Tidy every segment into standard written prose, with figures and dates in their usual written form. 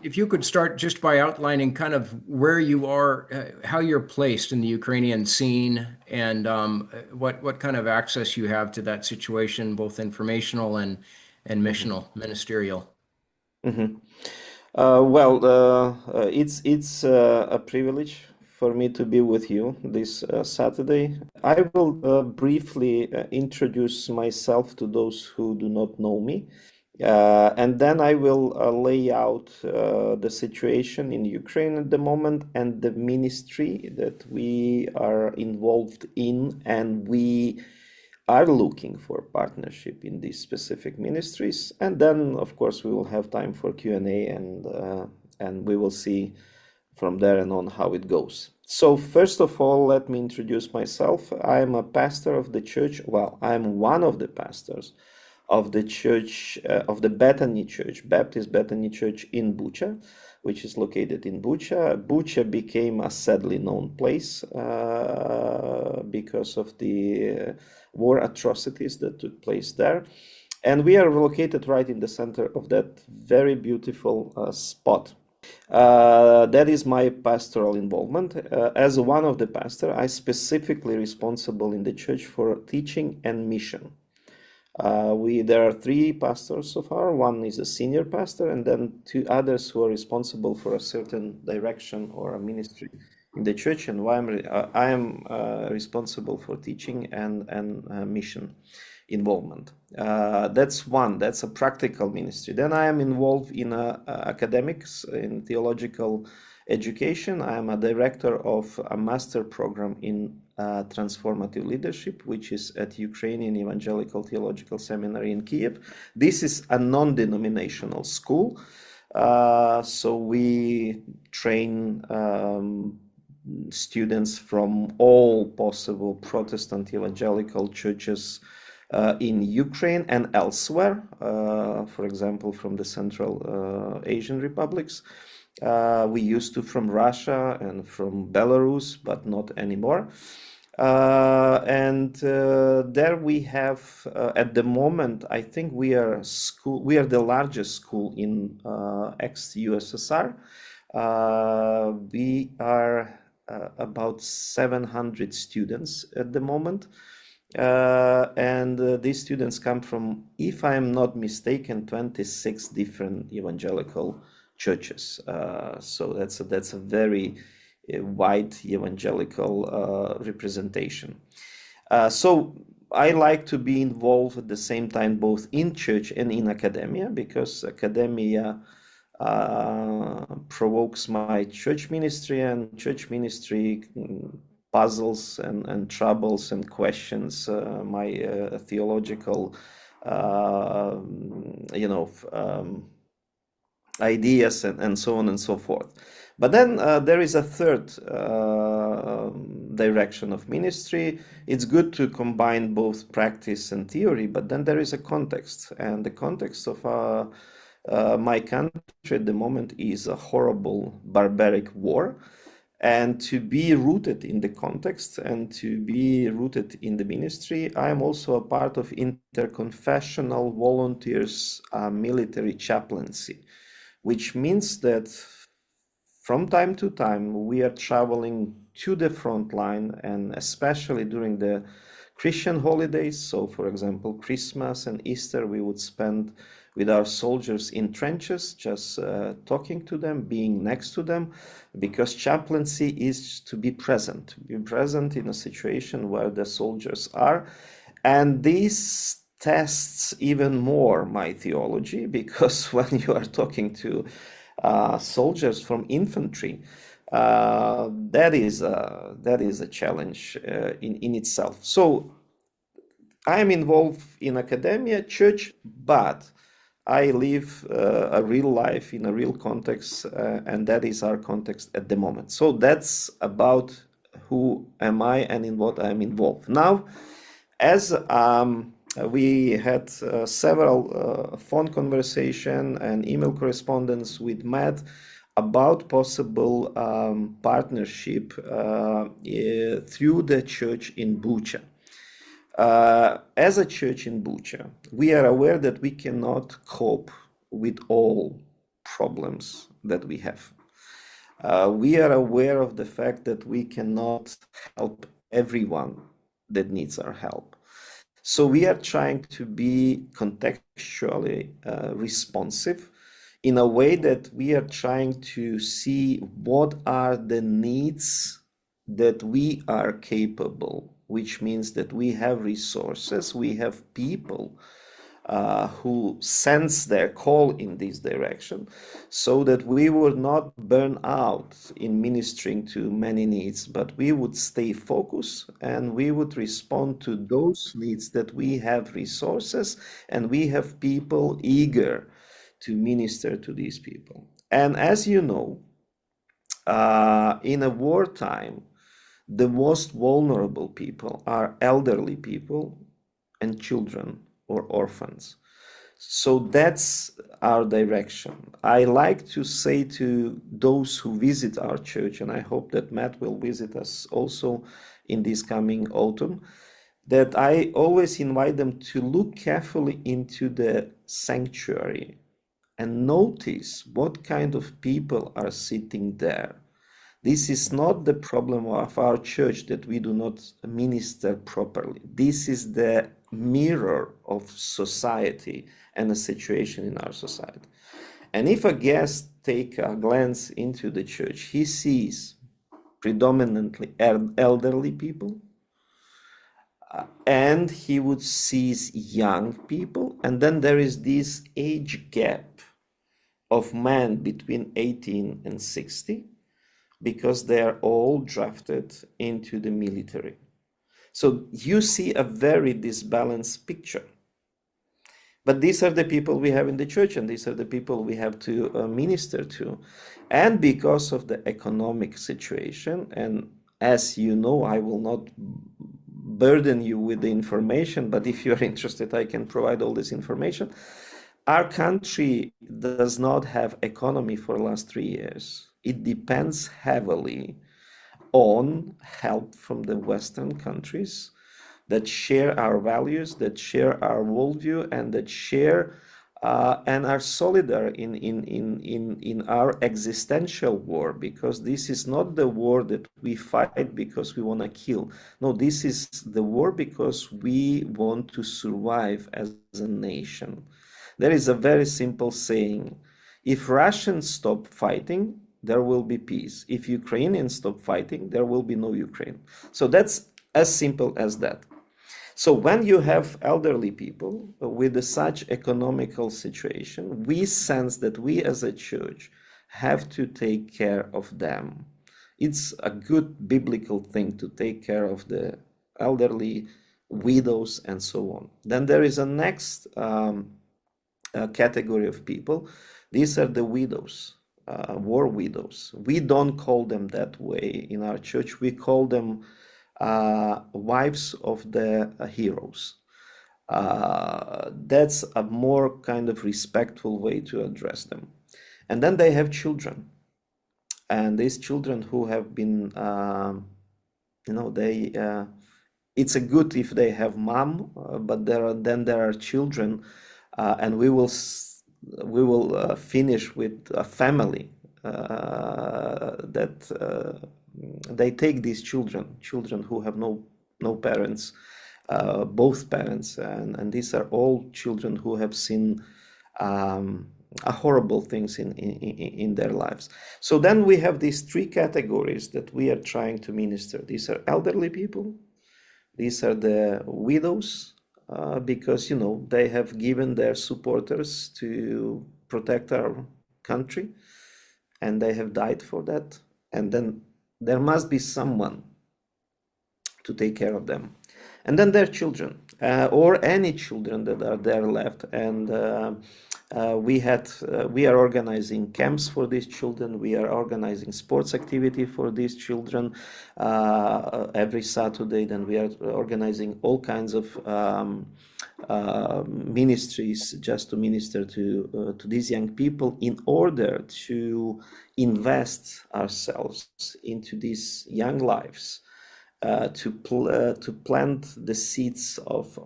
if you could start just by outlining kind of where you are, how you're placed in the Ukrainian scene, and what kind of access you have to that situation, both informational and Mhm, missional, ministerial. mhm. It's a privilege for me to be with you this Saturday. I will briefly introduce myself to those who do not know me, and then I will lay out the situation in Ukraine at the moment and the ministry that we are involved in, and we are looking for partnership in these specific ministries. And then, of course, we will have time for Q&A, and we will see from there and on how it goes. So first of all, let me introduce myself. I am a pastor of the church. Well, I'm one of the pastors of the church, of the Bethany Church, Baptist Bethany Church in Bucha, which is located in Bucha. Bucha became a sadly known place because of the war atrocities that took place there. And we are located right in the center of that very beautiful spot. That is my pastoral involvement. As one of the pastor, I specifically responsible in the church for teaching and mission. There are three pastors so far. One is a senior pastor, and then two others who are responsible for a certain direction or a ministry in the church. And I am responsible for teaching and mission involvement. That's one. That's a practical ministry. Then I am involved in academics in theological education. I am a director of a master program in transformative leadership, which is at Ukrainian Evangelical Theological Seminary in Kiev. This is a non-denominational school, so we train students from all possible Protestant evangelical churches in Ukraine and elsewhere, for example, from the Central Asian republics. We used to from Russia and from Belarus, but not anymore. There we have, at the moment, I think we are the largest school in ex-USSR. We are about 700 students at the moment. These students come from, if I am not mistaken, 26 different evangelical churches. So that's a very wide evangelical representation. So I like to be involved at the same time both in church and in academia, because academia provokes my church ministry, and church ministry puzzles and troubles and questions my theological uh, you know ideas and so on and so forth. But then there is a third direction of ministry. It's good to combine both practice and theory, but then there is a context, and the context of my country at the moment is a horrible, barbaric war. And to be rooted in the context and to be rooted in the ministry, I am also a part of interconfessional volunteers military chaplaincy, which means that from time to time we are traveling to the front line, and especially during the Christian holidays. So, for example, Christmas and Easter, we would spend with our soldiers in trenches, just talking to them, being next to them, because chaplaincy is to be present in a situation where the soldiers are. And this tests even more my theology, because when you are talking to soldiers from infantry, that is a challenge in itself. So I am involved in academia, church, but I live a real life in a real context, and that is our context at the moment. So that's about who am I and in what I'm involved. Now, as we had several phone conversation and email correspondence with Matt about possible partnership through the church in Bucha. As a church in Bucha, we are aware that we cannot cope with all problems that we have. We are aware of the fact that we cannot help everyone that needs our help. So we are trying to be contextually responsive in a way that we are trying to see what are the needs that we are capable, which means that we have resources, we have people who sense their call in this direction, so that we would not burn out in ministering to many needs, but we would stay focused and we would respond to those needs that we have resources and we have people eager to minister to these people. And as you know, in a wartime, the most vulnerable people are elderly people and children or orphans. So that's our direction. I like to say to those who visit our church, and I hope that Matt will visit us also in this coming autumn, that I always invite them to look carefully into the sanctuary and notice what kind of people are sitting there. This is not the problem of our church that we do not minister properly. This is the mirror of society and a situation in our society. And if a guest take a glance into the church, he sees predominantly elderly people, and he would see young people, and then there is this age gap of men between 18 and 60, because they are all drafted into the military. So you see a very disbalanced picture. But these are the people we have in the church, and these are the people we have to minister to. And because of the economic situation, and as you know, I will not burden you with the information, but if you're interested, I can provide all this information. Our country does not have economy for the last 3 years. It depends heavily on help from the Western countries that share our values, that share our worldview, and that share and are solidary in our existential war, because this is not the war that we fight because we want to kill. No, this is the war because we want to survive as a nation. There is a very simple saying: if Russians stop fighting, there will be peace. If Ukrainians stop fighting, there will be no Ukraine. So that's as simple as that. So when you have elderly people with such economical situation, we sense that we as a church have to take care of them. It's a good biblical thing to take care of the elderly, widows, and so on. Then there is a next category of people. These are the widows, war widows. We don't call them that way in our church. We call them wives of the heroes. That's a more kind of respectful way to address them. And then they have children. And these children who have been, it's a good if they have mom, but there are children, and we will finish with a family that they take these children who have no parents, both parents, and these are all children who have seen horrible things in their lives. So then we have these three categories that we are trying to minister. These are elderly people, these are the widows, because they have given their supporters to protect our country, and they have died for that. And then there must be someone to take care of them. And then their children, or any children that are there left. And we are organizing camps for these children. We are organizing sports activity for these children every Saturday. Then we are organizing all kinds of ministries just to minister to these young people, in order to invest ourselves into these young lives to plant the seeds of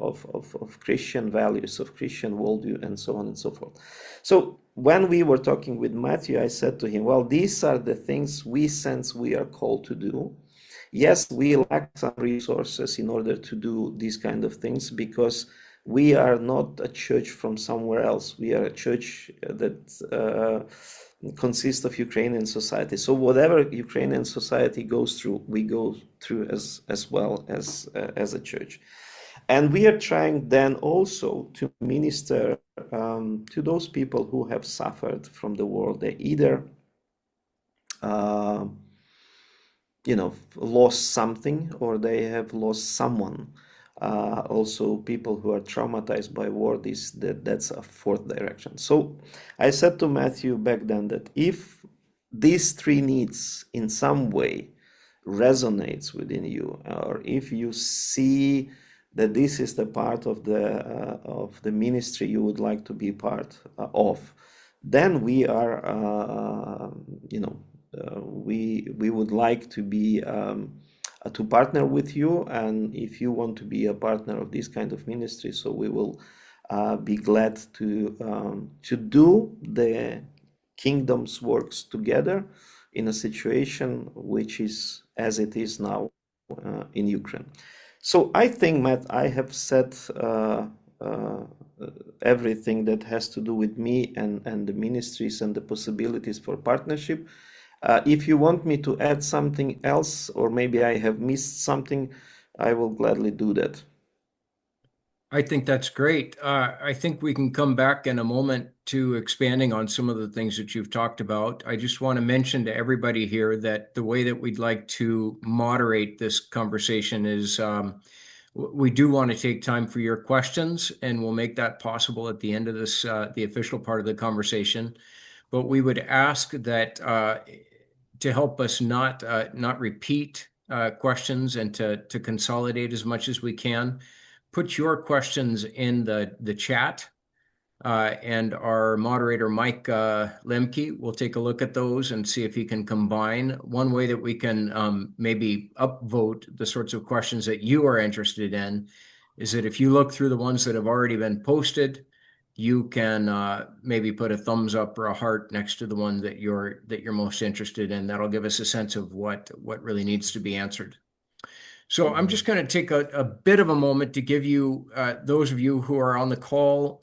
Christian values, of Christian worldview, and so on and so forth. So when we were talking with Matthew, I said to him, well, these are the things we sense we are called to do. Yes, we lack some resources in order to do these kind of things because we are not a church from somewhere else. We are a church that consists of Ukrainian society. So whatever Ukrainian society goes through, we go through as well as a church. And we are trying then also to minister to those people who have suffered from the war. They either lost something or they have lost someone. Also people who are traumatized by war, that's a fourth direction. So I said to Matthew back then that if these three needs in some way resonates within you, or if you see that this is the part of the ministry you would like to be part of, then we are we would like to be to partner with you, and if you want to be a partner of this kind of ministry, so we will be glad to do the kingdom's works together in a situation which is as it is now in Ukraine. So I think, Matt, I have said everything that has to do with me and the ministries and the possibilities for partnership. If you want me to add something else, or maybe I have missed something, I will gladly do that. I think that's great. I think we can come back in a moment to expanding on some of the things that you've talked about. I just want to mention to everybody here that the way that we'd like to moderate this conversation is we do want to take time for your questions, and we'll make that possible at the end of this, the official part of the conversation. But we would ask that to help us not repeat questions and to consolidate as much as we can. Put your questions in the chat, and our moderator, Mike Lemke, will take a look at those and see if he can combine. One way that we can maybe upvote the sorts of questions that you are interested in is that if you look through the ones that have already been posted, you can maybe put a thumbs up or a heart next to the one that you're most interested in. That'll give us a sense of what really needs to be answered. So I'm just going to take a bit of a moment to give you, those of you who are on the call,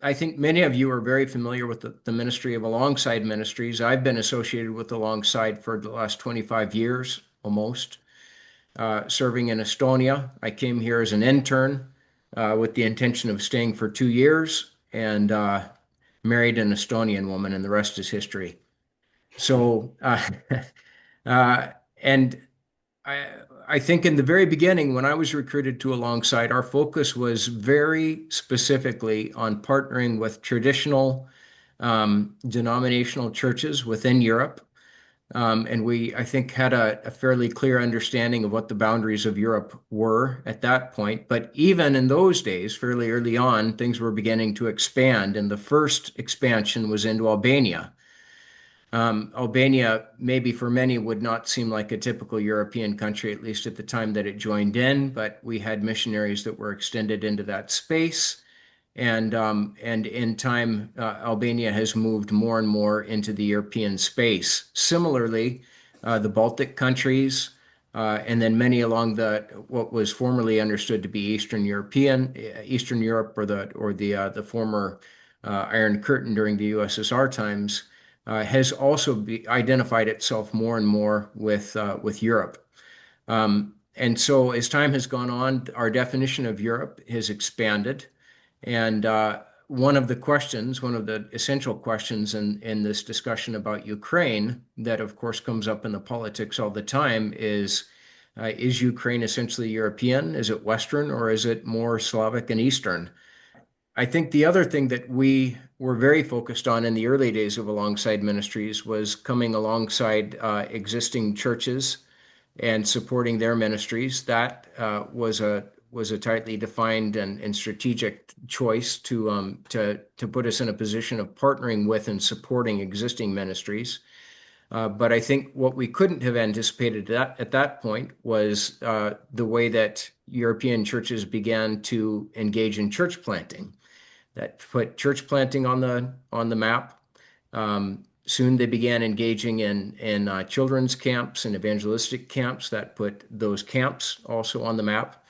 I think many of you are very familiar with the ministry of Alongside Ministries. I've been associated with Alongside for the last 25 years, almost, serving in Estonia. I came here as an intern with the intention of staying for 2 years, and married an Estonian woman, and the rest is history. So, and I think in the very beginning, when I was recruited to Alongside, our focus was very specifically on partnering with traditional denominational churches within Europe. And we, I think, had a fairly clear understanding of what the boundaries of Europe were at that point. But even in those days, fairly early on, things were beginning to expand. And the first expansion was into Albania. Albania, maybe for many, would not seem like a typical European country, at least at the time that it joined in, but we had missionaries that were extended into that space. And in time, Albania has moved more and more into the European space. Similarly, the Baltic countries, and then many along what was formerly understood to be Eastern Europe, or the former Iron Curtain during the USSR times, has also identified itself more and more with Europe. And so as time has gone on, our definition of Europe has expanded. And one of the essential questions in this discussion about Ukraine that, of course, comes up in the politics all the time is Ukraine essentially European? Is it Western, or is it more Slavic and Eastern? I think the other thing that we were very focused on in the early days of Alongside Ministries was coming alongside existing churches and supporting their ministries. That was a tightly defined and strategic choice to put us in a position of partnering with and supporting existing ministries. But I think what we couldn't have anticipated at that point was the way that European churches began to engage in church planting. That put church planting on the map. Soon they began engaging in children's camps and evangelistic camps. That put those camps also on the map.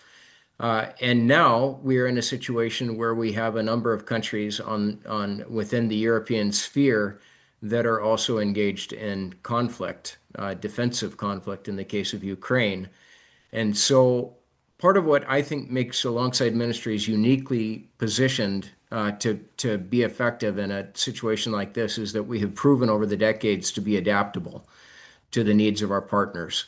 And now we are in a situation where we have a number of countries within the European sphere that are also engaged in conflict, defensive conflict in the case of Ukraine. And so part of what I think makes Alongside Ministries uniquely positioned to be effective in a situation like this is that we have proven over the decades to be adaptable to the needs of our partners.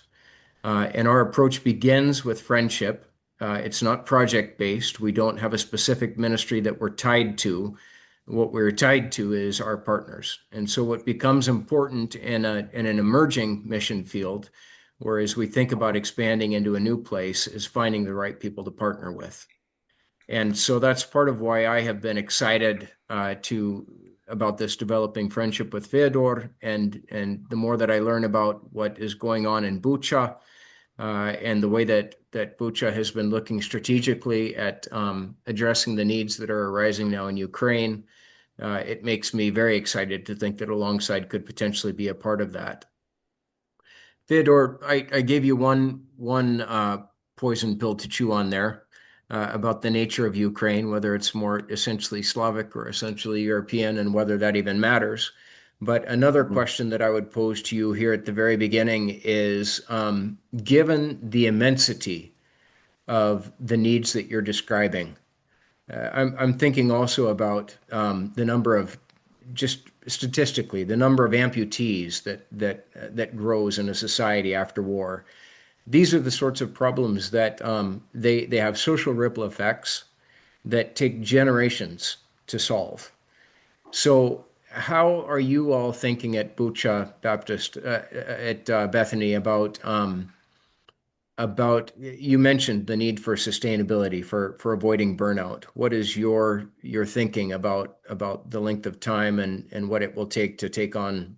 And our approach begins with friendship. It's not project-based. We don't have a specific ministry that we're tied to. What we're tied to is our partners. And so what becomes important in an emerging mission field, whereas we think about expanding into a new place, is finding the right people to partner with. And so that's part of why I have been excited about this developing friendship with Fyodor. And the more that I learn about what is going on in Bucha, and the way that Bucha has been looking strategically at addressing the needs that are arising now in Ukraine, it makes me very excited to think that Alongside could potentially be a part of that. Fyodor, I gave you one poison pill to chew on there about the nature of Ukraine, whether it's more essentially Slavic or essentially European, and whether that even matters. But another question that I would pose to you here at the very beginning is, given the immensity of the needs that you're describing, I'm thinking also about the number of, just statistically, the number of amputees that grows in a society after war. These are the sorts of problems that they have social ripple effects that take generations to solve. So how are you all thinking at Bucha Baptist at Bethany about you mentioned the need for sustainability for avoiding burnout. What is your thinking about the length of time and what it will take to take on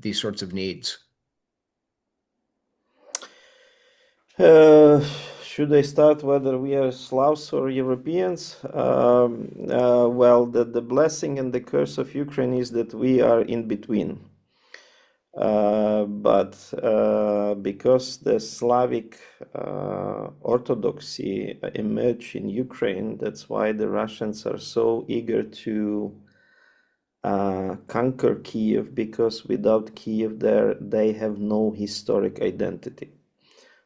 these sorts of needs? Should I start whether we are Slavs or Europeans? Well, the blessing and the curse of Ukraine is that we are in between. But because the Slavic Orthodoxy emerged in Ukraine, that's why the Russians are so eager to conquer Kiev, because without Kiev they have no historic identity.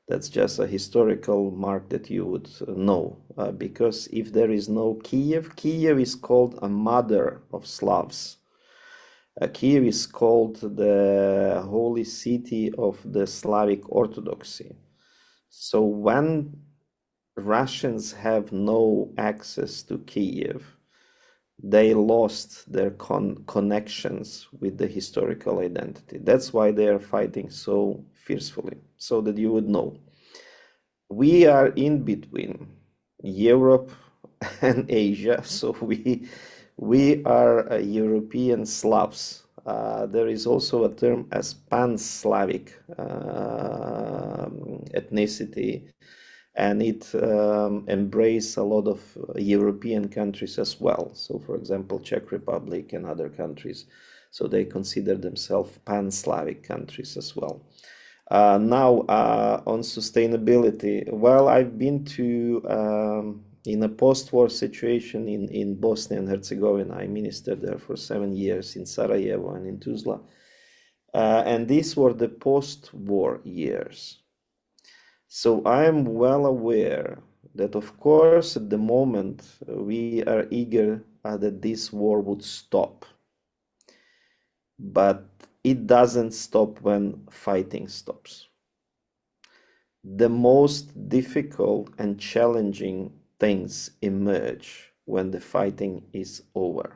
That's just a historical mark that you would know, because if there is no Kiev, Kiev is called a mother of Slavs. Kiev is called the holy city of the Slavic Orthodoxy. So when Russians have no access to Kiev, they lost their connections with the historical identity. That's why they are fighting so fiercely, so that you would know. We are in between Europe and Asia, so we are European Slavs. There is also a term as pan-Slavic ethnicity, and it embraces a lot of European countries as well. So, for example, Czech Republic and other countries. So they consider themselves pan-Slavic countries as well. Now, on sustainability, well, I've been to in a post-war situation in Bosnia and Herzegovina. I ministered there for 7 years in Sarajevo and in Tuzla. And these were the post-war years. So I am well aware that, of course, at the moment, we are eager that this war would stop. But it doesn't stop when fighting stops. The most difficult and challenging things emerge when the fighting is over.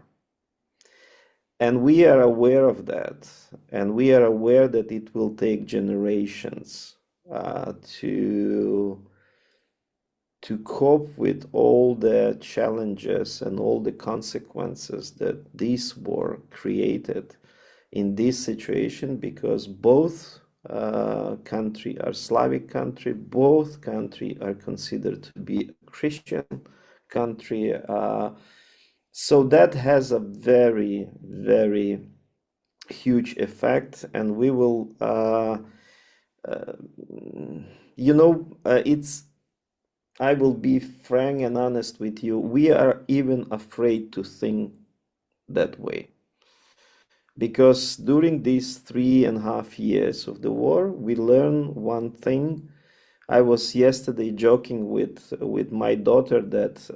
And we are aware of that, and we are aware that it will take generations to cope with all the challenges and all the consequences that this war created in this situation because both country are Slavic country, both country are considered to be a Christian country. So that has a very, very huge effect, and we will, uh, it's. I will be frank and honest with you. We are even afraid to think that way because during these 3.5 years of the war, we learned one thing. I was yesterday joking with my daughter that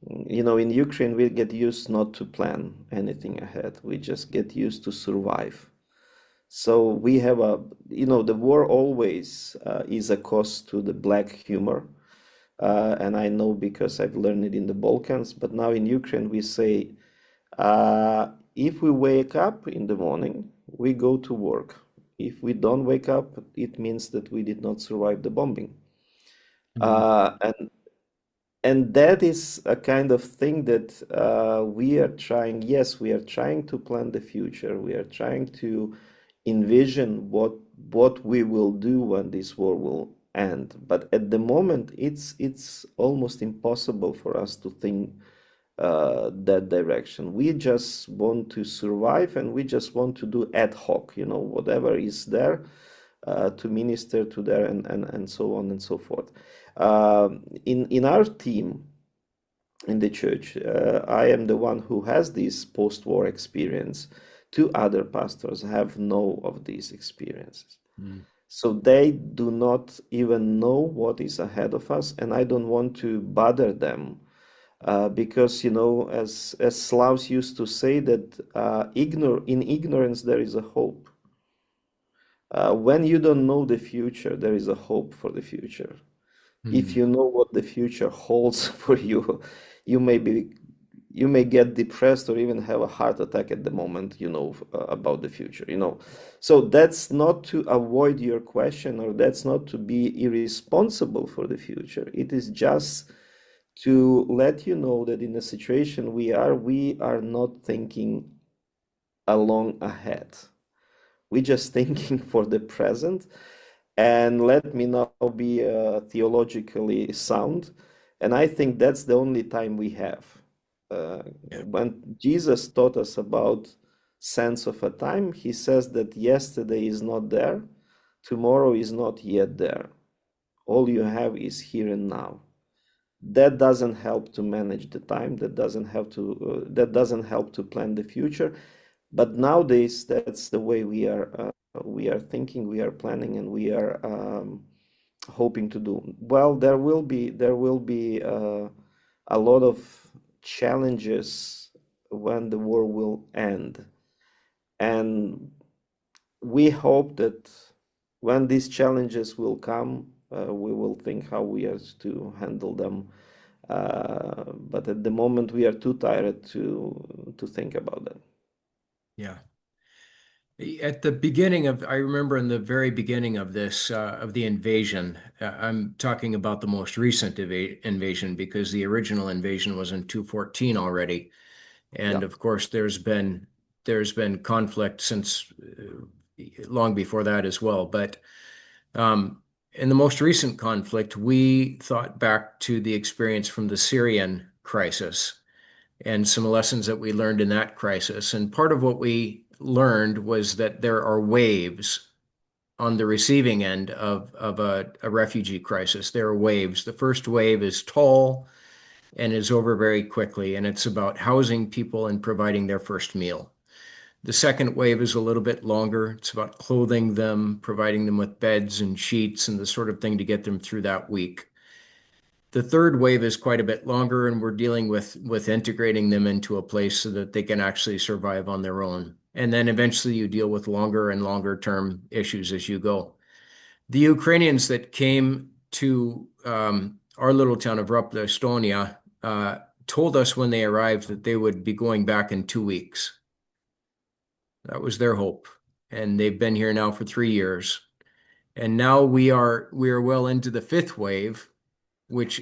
in Ukraine we get used not to plan anything ahead. We just get used to survive. So we have the war always is a cost to the black humor. And I know because I've learned it in the Balkans, but now in Ukraine we say, if we wake up in the morning, we go to work. If we don't wake up, it means that we did not survive the bombing. Mm. And that is a kind of thing that we are trying. Yes, we are trying to plan the future. We are trying to envision what we will do when this war will end. But at the moment, it's almost impossible for us to think that direction. We just want to survive, and we just want to do ad hoc, whatever is there to minister to there, and so on and so forth. In our team in the church, I am the one who has this post-war experience. Two other pastors have no of these experiences. Mm. So they do not even know what is ahead of us, and I don't want to bother them because, as Slavs used to say, that in ignorance there is a hope. When you don't know the future, there is a hope for the future. If Mm. you know what the future holds for you, you may be you may get depressed or even have a heart attack at the moment about the future. So that's not to avoid your question, or that's not to be irresponsible for the future. It is just to let you know that in the situation we are not thinking along ahead. We're just thinking for the present. And let me now be theologically sound. And I think that's the only time we have. Yeah. When Jesus taught us about sense of a time, he says that yesterday is not there, tomorrow is not yet there. All you have is here and now. That doesn't help to manage the time. That doesn't help to plan the future. But nowadays, that's the way we are thinking, we are planning, and we are hoping to do. Well, there will be a lot of challenges when the war will end, and we hope that when these challenges will come, we will think how we are to handle them. But at the moment, we are too tired to think about that. Yeah. At the beginning I remember in the very beginning of of the invasion, I'm talking about the most recent invasion because the original invasion was in 2014 already. Yeah. And of course, there's been conflict since long before that as well. But in the most recent conflict, we thought back to the experience from the Syrian crisis and some lessons that we learned in that crisis. And part of what we learned was that there are waves on the receiving end of a refugee crisis. There are waves. The first wave is tall and is over very quickly, and it's about housing people and providing their first meal. The second wave is a little bit longer. It's about clothing them, providing them with beds and sheets and the sort of thing to get them through that week. The third wave is quite a bit longer, and we're dealing with integrating them into a place so that they can actually survive on their own. And then eventually you deal with longer and longer term issues as you go. The Ukrainians that came to our little town of Rupla, Estonia, told us when they arrived that they would be going back in 2 weeks. That was their hope. And they've been here now for 3 years. And now we are well into the fifth wave, which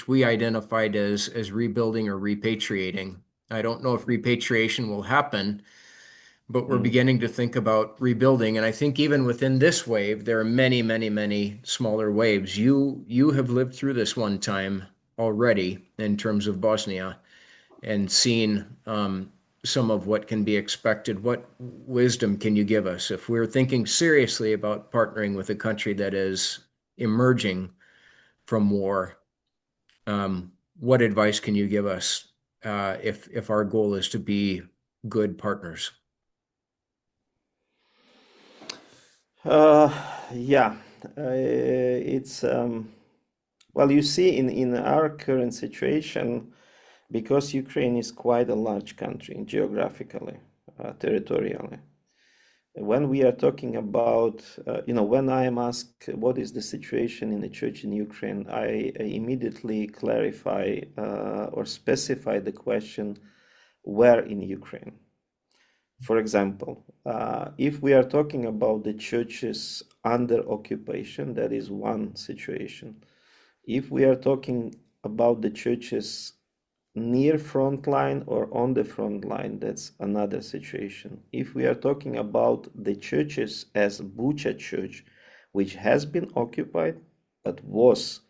we identified as rebuilding or repatriating. I don't know if repatriation will happen, but we're Mm. beginning to think about rebuilding. And I think even within this wave, there are many, many, many smaller waves. You have lived through this one time already in terms of Bosnia and seen some of what can be expected. What wisdom can you give us if we're thinking seriously about partnering with a country that is emerging from war? What advice can you give us if our goal is to be good partners? Uh, yeah, it's well, you see, in our current situation, because Ukraine is quite a large country geographically, territorially. When we are talking about, when I am asked what is the situation in the church in Ukraine, I immediately clarify or specify the question, where in Ukraine? For example, if we are talking about the churches under occupation, that is one situation. If we are talking about the churches near front line or on the front line, that's another situation. If we are talking about the churches as Bucha Church, which has been occupied but was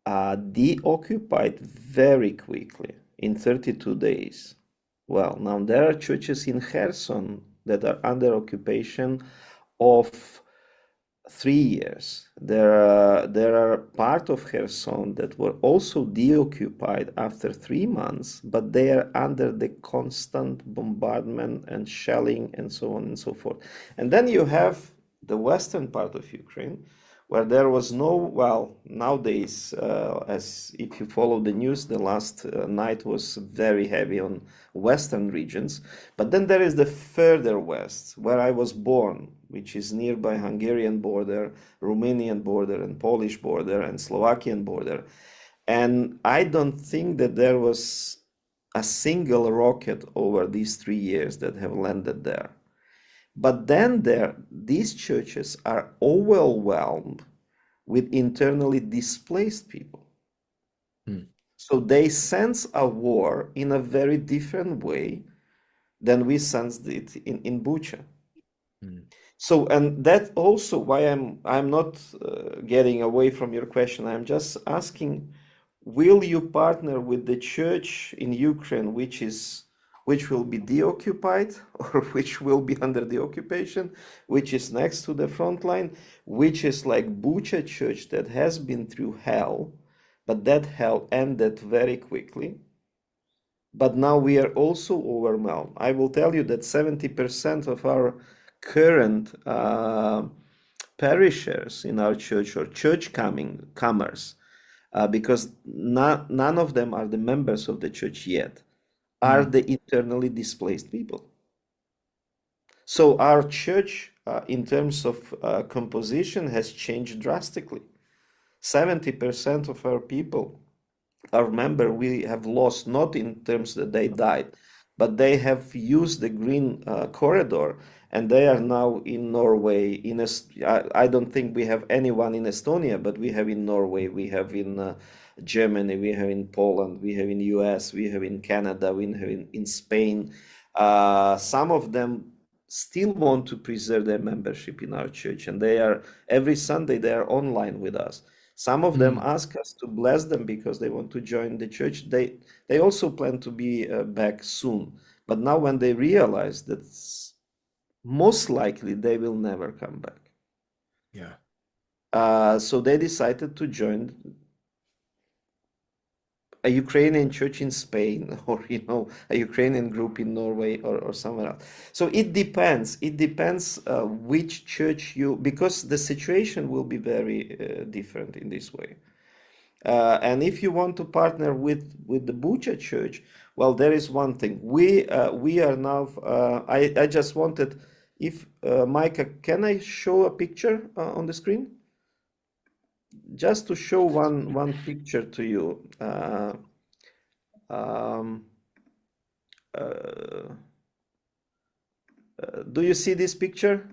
deoccupied very quickly in 32 days. Well, now there are churches in Kherson that are under occupation of 3 years. There are part of Kherson that were also deoccupied after 3 months, but they are under the constant bombardment and shelling and so on and so forth. And then you have the western part of Ukraine, where there was no, well, nowadays, as if you follow the news, the last night was very heavy on western regions. But then there is the further west, where I was born, which is nearby Hungarian border, Romanian border, and Polish border, and Slovakian border. And I don't think that there was a single rocket over these 3 years that have landed there. But then these churches are overwhelmed with internally displaced people. Hmm. So they sense a war in a very different way than we sensed it in Bucha. Hmm. So, and that also why I'm not getting away from your question. I'm just asking, will you partner with the church in Ukraine, which will be deoccupied or which will be under the occupation, which is next to the front line, which is like Bucha Church that has been through hell, but that hell ended very quickly. But now we are also overwhelmed. I will tell you that 70% of our current parishioners in our church or church comers, because none of them are the members of the church yet, are Hmm. the internally displaced people. So our church, in terms of composition, has changed drastically. 70% of our people, our member, we have lost, not in terms that they died, but they have used the green corridor, and they are now in Norway. I don't think we have anyone in Estonia, but we have in Norway, we have in Germany, we have in Poland, we have in US, we have in Canada, we have in Spain. Some of them still want to preserve their membership in our church, and they are every Sunday they are online with us. Some of them Hmm. ask us to bless them because they want to join the church. They also plan to be back soon. But now when they realize that most likely they will never come back, Yeah. so they decided to join a Ukrainian church in Spain, or a Ukrainian group in Norway, or somewhere else. So it depends. It depends which church because the situation will be very different in this way. And if you want to partner with the Bucha Church, well, there is one thing. We are now. I just wanted, if Micah, can I show a picture on the screen? Just to show one picture to you. Um, uh, do you see this picture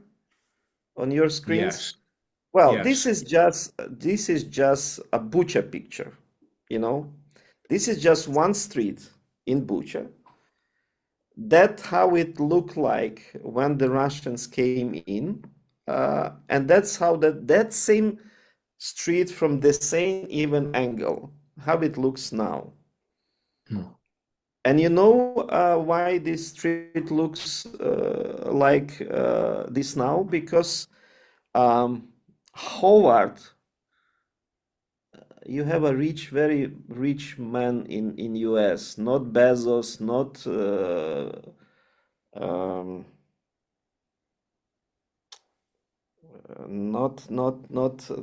on your screens? Yes. Well, Yes. this is just a Bucha picture, you know. This is just one street in Bucha. That's how it looked like when the Russians came in, and that's how that same street from the same even angle, how it looks now. Hmm. And you know why this street looks like this now? Because um, Howard, you have a very rich man in US, not Bezos, um,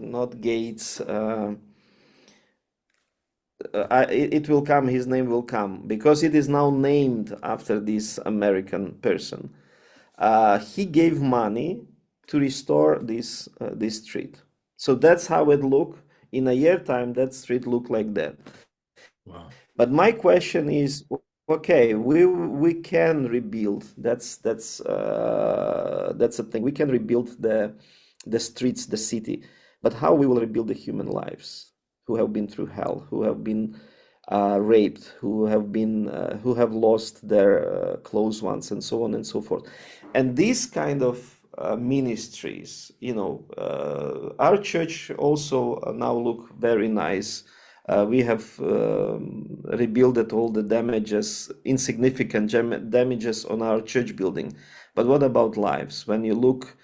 not Gates. It will come. His name will come because it is now named after this American person. He gave money to restore this street. So that's how it look. In a year time, that street look like that. Wow. But my question is, okay, we can rebuild. That's a thing. We can rebuild the streets, the city. But how we will rebuild the human lives who have been through hell, who have been raped, who have lost their close ones, and so on and so forth. And these kind of ministries, our church also now look very nice. We have rebuilt all the damages, insignificant damages on our church building. But what about lives? When you look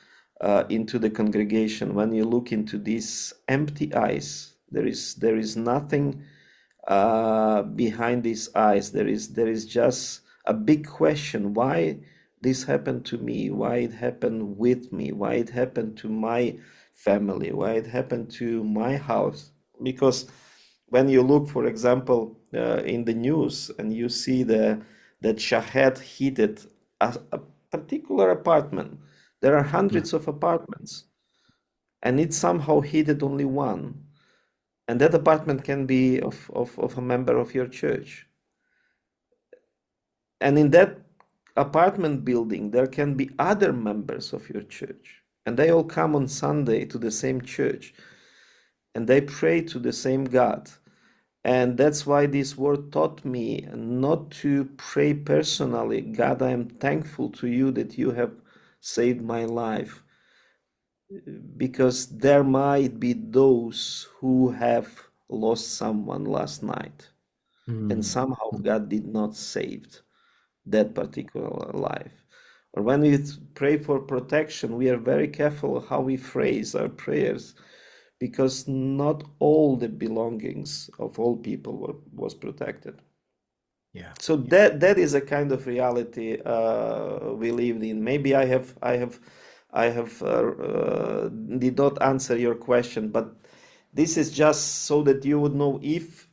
into the congregation, when you look into these empty eyes, there is nothing behind these eyes. There is just a big question: why this happened to me? Why it happened with me? Why it happened to my family? Why it happened to my house? Because when you look, for example, in the news and you see that Shahed hit a particular apartment, there are Hmm. hundreds of apartments, and it somehow hit only one, and that apartment can be of a member of your church. And in that apartment building, there can be other members of your church, and they all come on Sunday to the same church, and they pray to the same God. And that's why this word taught me not to pray personally. God, I am thankful to you that you have saved my life, because there might be those who have lost someone last night, and Hmm. somehow God did not save that particular life. Or when we pray for protection, we are very careful how we phrase our prayers, because not all the belongings of all people was protected. Yeah. So Yeah. that is a kind of reality we lived in. Maybe I have did not answer your question, but this is just so that you would know, if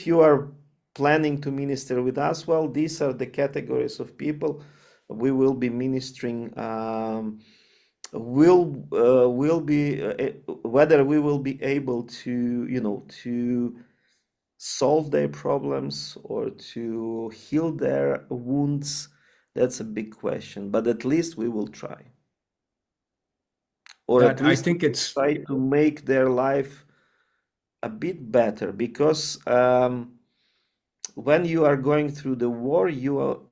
you are planning to minister with us, well, these are the categories of people we will be ministering. Will be whether we will be able to, to solve their problems or to heal their wounds. That's a big question, but at least we will try, or at That I least we think will it's try to make their life a bit better, because when you are going through the war, your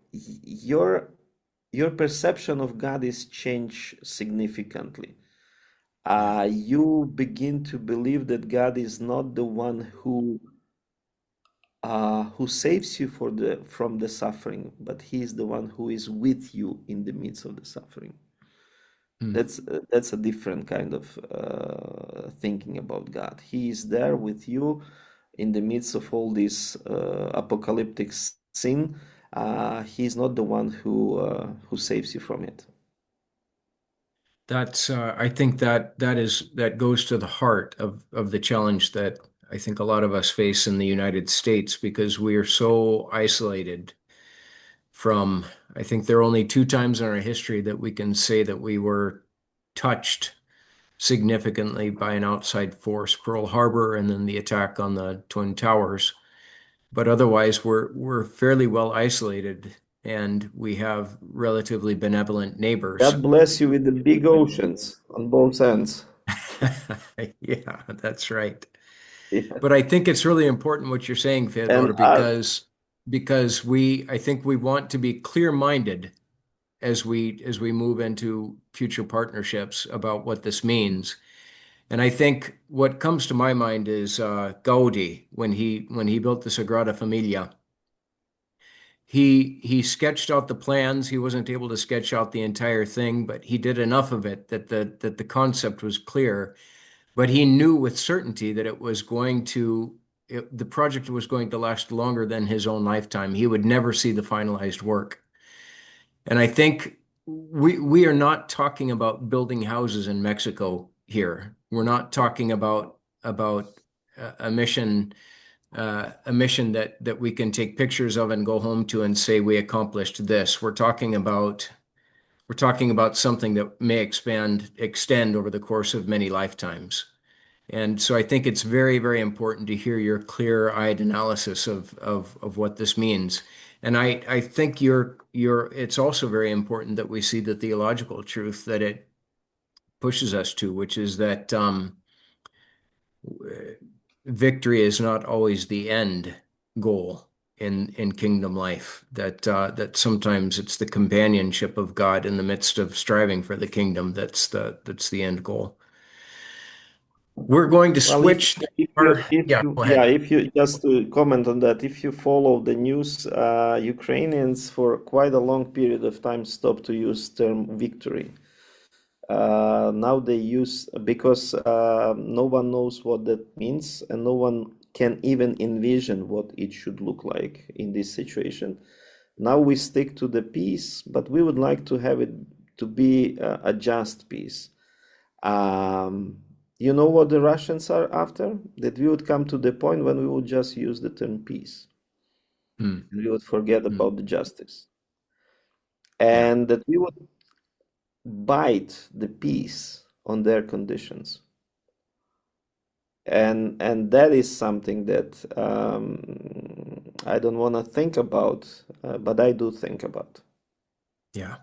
perception of God is changed significantly. yeah. You begin to believe that God is not the one who saves you from the suffering, but He is the one who is with you in the midst of the suffering. Hmm. That's a different kind of thinking about God. He is there with you in the midst of all this apocalyptic sin. He is not the one who saves you from it. That's I think that goes to the heart of the challenge that I think a lot of us face in the United States because we are so isolated from, I think there are only two times in our history that we can say that we were touched significantly by an outside force, Pearl Harbor and then the attack on the Twin Towers. But otherwise, we're fairly well isolated and we have relatively benevolent neighbors. God bless you with the big oceans on both ends. Yeah, that's right. Yeah. But I think it's really important what you're saying, Fyodor, And because because I think we want to be clear-minded as we move into future partnerships about what this means. And I think what comes to my mind is Gaudi when he built the Sagrada Familia. He sketched out the plans. He wasn't able to sketch out the entire thing, but he did enough of it that the concept was clear. But he knew with certainty that the project was going to last longer than his own lifetime. He would never see the finalized work. And I think we are not talking about building houses in Mexico here. We're not talking about a mission that we can take pictures of and go home to and say we accomplished this. We're talking about something that may extend over the course of many lifetimes. And so I think it's very, very important to hear your clear-eyed analysis of what this means. And I think it's also very important that we see the theological truth that it pushes us to, which is that victory is not always the end goal in kingdom life. That sometimes it's the companionship of God in the midst of striving for the kingdom that's the end goal. We're going to Well, switch yeah, go ahead. if you just to comment on that, if you follow the news, Ukrainians for quite a long period of time stopped to use term victory. Now they use because no one knows what that means, and no one can even envision what it should look like in this situation. Now we stick to the peace, but we would like to have it to be a just peace. You know what the Russians are after? That we would come to the point when we would just use the term peace, Hmm. and we would forget Hmm. about the justice, Yeah. and that we would bite the peace on their conditions. And that is something that I don't want to think about, but I do think about. Yeah.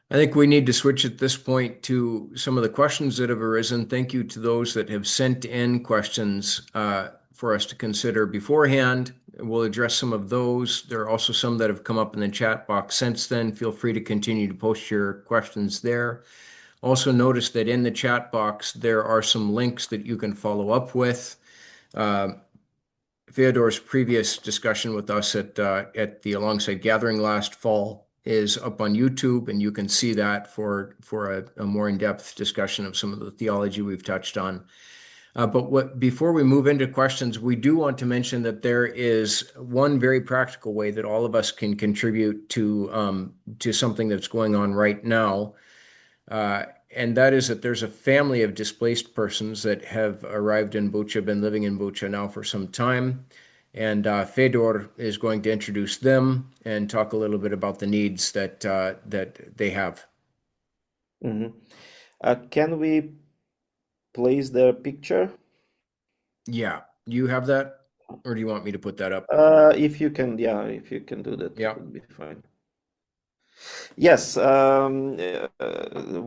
I think we need to switch at this point to some of the questions that have arisen. Thank you to those that have sent in questions for us to consider beforehand. We'll address some of those. There are also some that have come up in the chat box since then. Feel free to continue to post your questions there. Also notice that in the chat box, there are some links that you can follow up with. Fyodor's previous discussion with us at the Alongside Gathering last fall is up on YouTube, and you can see that for a more in-depth discussion of some of the theology we've touched on. But before we move into questions, we do want to mention that there is one very practical way that all of us can contribute to something that's going on right now. And that is that there's a family of displaced persons that have arrived in Bucha, been living in Bucha now for some time. And Fedor is going to introduce them and talk a little bit about the needs that they have. Mhm. Can we place their picture? Yeah, you have that, or do you want me to put that up? If you can, yeah, if you can do that, Yeah. would be fine. Yes,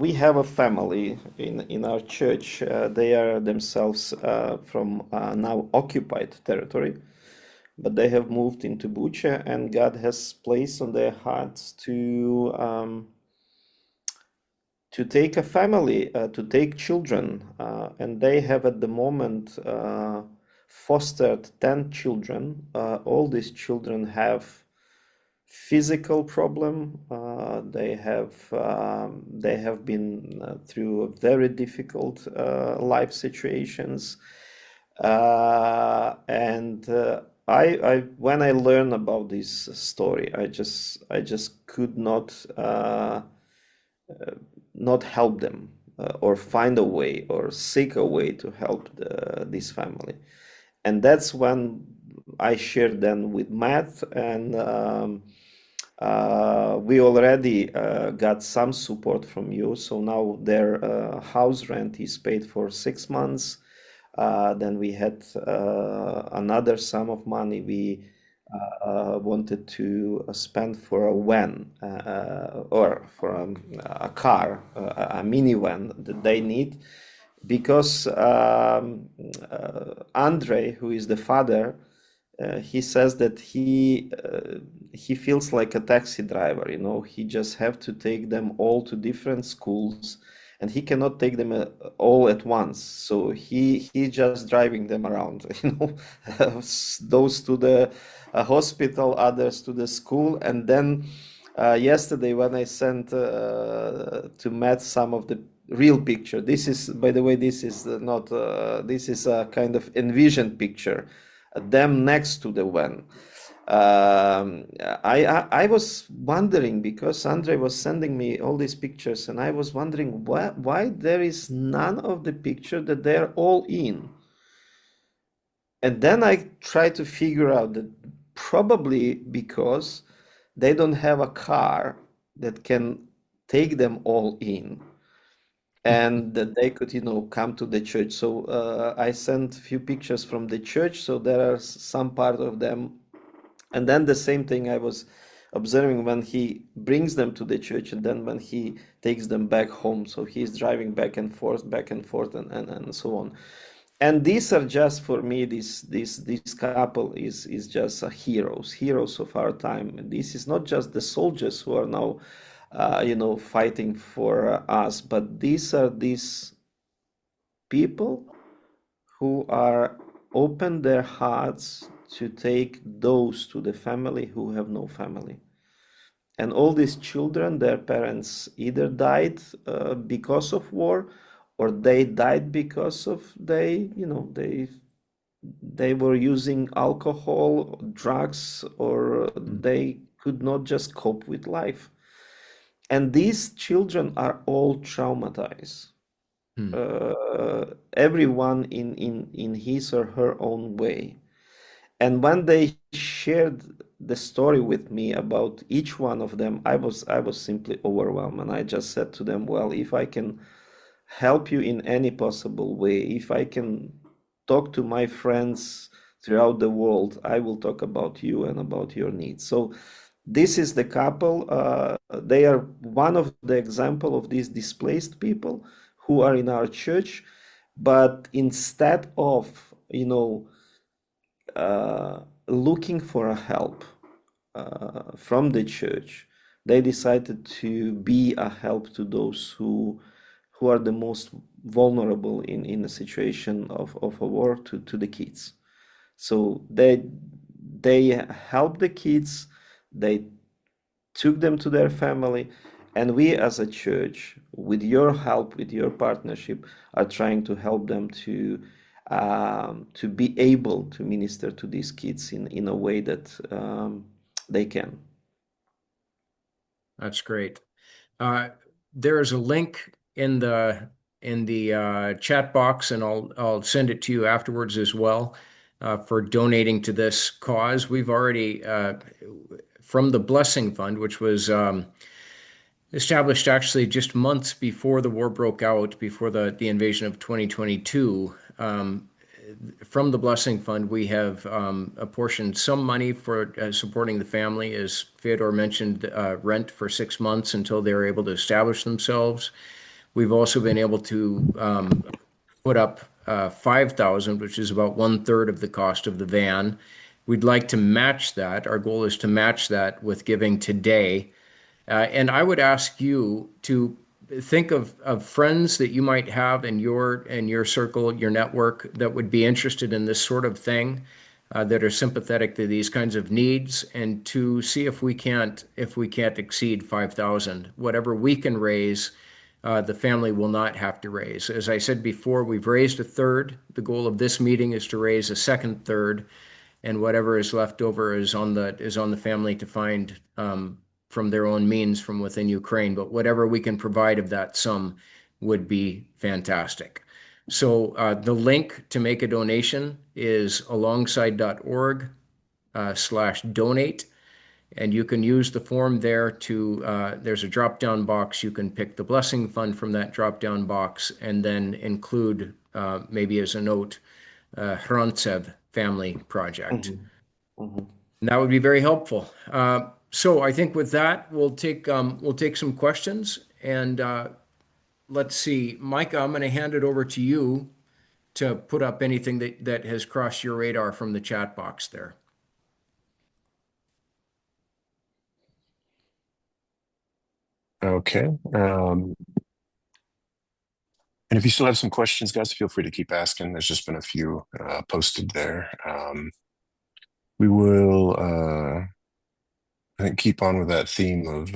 we have a family in our church. They are themselves from now occupied territory, but they have moved into Bucha, and God has placed on their hearts to take a family, to take children, and they have at the moment fostered 10 children. All these children have physical problem. They have been through very difficult life situations, and I when I learned about this story, I just could not help them, or find a way or seek a way to help this family. And that's when I shared them with Matt, and we already got some support from you. So now their house rent is paid for 6 months. Then we had another sum of money we wanted to spend for a van, or for a car, a minivan that they need, because Andre, who is the father, he says that he feels like a taxi driver, you know. He just have to take them all to different schools, and he cannot take them all at once. So he just driving them around, you know, those to the hospital, others to the school, and then yesterday when I sent to Matt some of the real picture. This is, by the way, this is not. This is a kind of envisioned picture, them next to the van. I was wondering because Andre was sending me all these pictures, and I was wondering why there is none of the picture that they're all in. And then I tried to figure out that probably because they don't have a car that can take them all in and that they could, you know, come to the church. So I sent a few pictures from the church, so there are some part of them. And then the same thing I was observing when he brings them to the church, and then when he takes them back home. So he's driving back and forth, and so on. And these are just, for me, this couple is just heroes of our time. And this is not just the soldiers who are now you know, fighting for us, but these people who are open their hearts to take those to the family who have no family. And all these children, their parents either died because of war, or they died because of you know, they were using alcohol, drugs, or they could not just cope with life. And these children are all traumatized. Everyone in his or her own way. And when they shared the story with me about each one of them, I was simply overwhelmed. And I just said to them, well, if I can help you in any possible way, if I can talk to my friends throughout the world, I will talk about you and about your needs. So this is the couple. They are one of the example of these displaced people who are in our church, but instead of, you know, looking for a help from the church, they decided to be a help to those who are the most vulnerable in a situation of a war, to the kids. So they help the kids, they took them to their family, and we as a church, with your help, with your partnership, are trying to help them to be able to minister to these kids in a way that they can. That's great. There is a link in the chat box, and I'll send it to you afterwards as well, for donating to this cause. We've already from the Blessing Fund, which was established actually just months before the war broke out, before the invasion of 2022. From the Blessing Fund, we have apportioned some money for supporting the family, as Fyodor mentioned, rent for 6 months until they're able to establish themselves. We've also been able to put up 5,000, which is about 1/3 of the cost of the van. We'd like to match that. Our goal is to match that with giving today. And I would ask you to think of friends that you might have in your circle, your network, that would be interested in this sort of thing, that are sympathetic to these kinds of needs, and to see if we can't exceed 5,000. Whatever we can raise, the family will not have to raise. As I said before, we've raised a third. The goal of this meeting is to raise a second third, and whatever is left over is on the family to find, from their own means from within Ukraine. But whatever we can provide of that sum would be fantastic. So the link to make a donation is alongside.org/donate. And you can use the form there there's a drop-down box. You can pick the Blessing Fund from that drop-down box, and then include, maybe as a note, Hrantsev Family Project. Mhm. Mhm. And that would be very helpful. So I think with that, we'll take some questions, and let's see, Micah, I'm going to hand it over to you to put up anything that has crossed your radar from the chat box there. Okay. And if you still have some questions, guys, feel free to keep asking. There's just been a few posted there. We will, I think, keep on with that theme of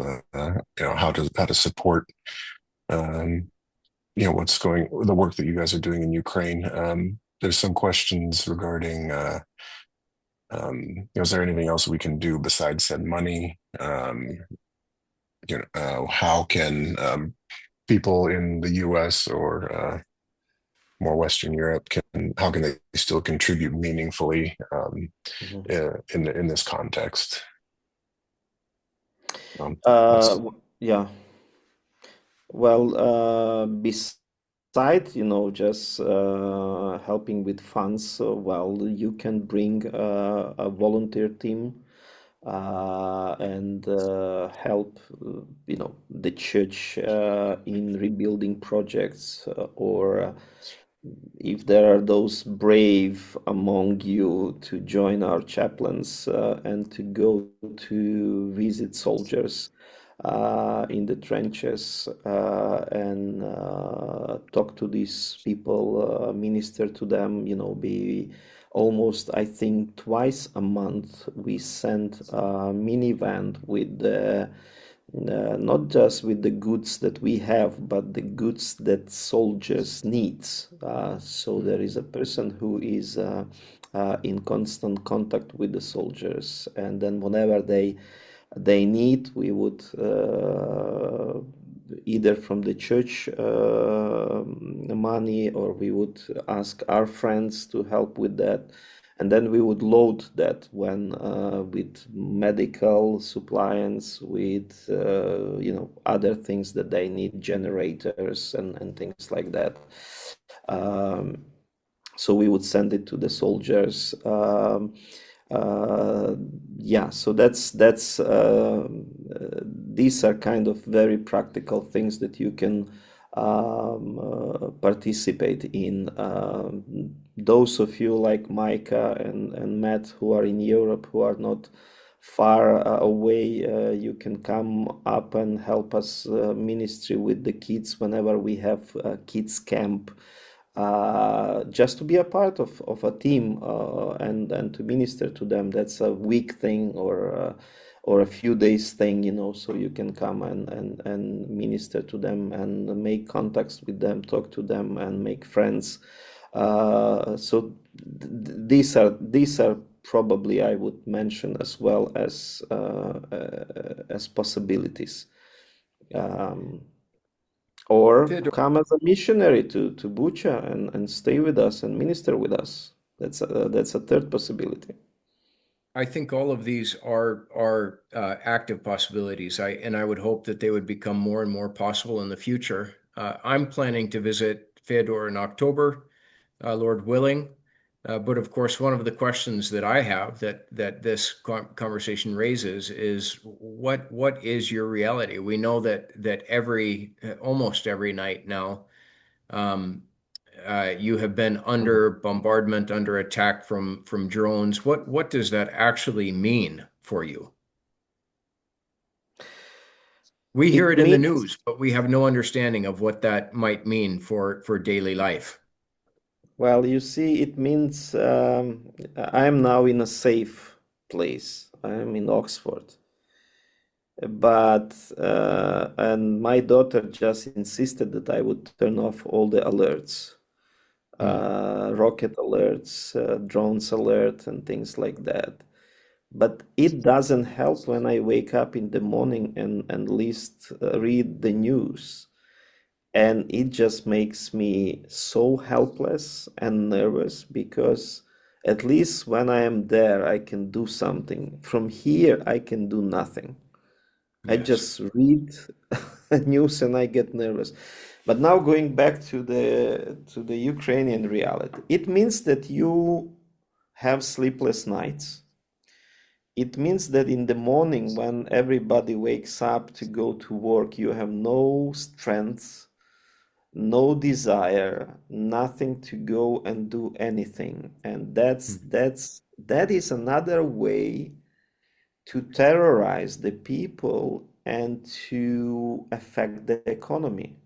how to support, um, the work that you guys are doing in Ukraine. There's some questions regarding, is there anything else we can do besides send money? How can people in the U.S. or more Western Europe how can they still contribute meaningfully Mhm. in this context? Uh, Let's w- yeah. Well, beside, just helping with funds, well, you can bring a volunteer team and help, the church in rebuilding projects, or if there are those brave among you to join our chaplains and to go to visit soldiers in the trenches and talk to these people, minister to them, be almost, I think, twice a month we send a minivan with not just with the goods that we have, but the goods that soldiers need. So there is a person who is in constant contact with the soldiers, and then whenever they need, we would either from the church money, or we would ask our friends to help with that, and then we would load that when with medical supplies, with other things that they need, generators and things like that. Um, so we would send it to the soldiers. Uh, yeah, so these are kind of very practical things that you can participate in. Those of you like Micah and Matt who are in Europe, who are not far away, you can come up and help us ministry with the kids whenever we have kids camp, just to be a part of a team and to minister to them. That's a week thing, or a few days thing, so you can come and minister to them and make contacts with them, talk to them, and make friends. So these are probably, I would mention, as well as possibilities. Um, or Fyodor, come as a missionary to Bucha and stay with us and minister with us. That's a third possibility. I think all of these are active possibilities. I would hope that they would become more and more possible in the future. I'm planning to visit Fyodor in October, Lord willing. But of course, one of the questions that I have that this conversation raises is what is your reality? We know that almost every night now, um, you have been under bombardment, under attack from drones. What does that actually mean for you? We hear It it in the means, news, but we have no understanding of what that might mean for daily life. well, you see, it means I am now in a safe place. I am in Oxford. But and my daughter just insisted that I would turn off all the alerts, Hmm. rocket alerts, drones alert, and things like that. But it doesn't help when I wake up in the morning and least read the news. And it just makes me so helpless and nervous, because at least when I am there, I can do something. From here, I can do nothing. I Yes. just read news and I get nervous. But now going back to the Ukrainian reality, it means that you have sleepless nights. It means that in the morning, when everybody wakes up to go to work, you have no strength, no desire, nothing to go and do anything. And that is another way to terrorize the people and to affect the economy.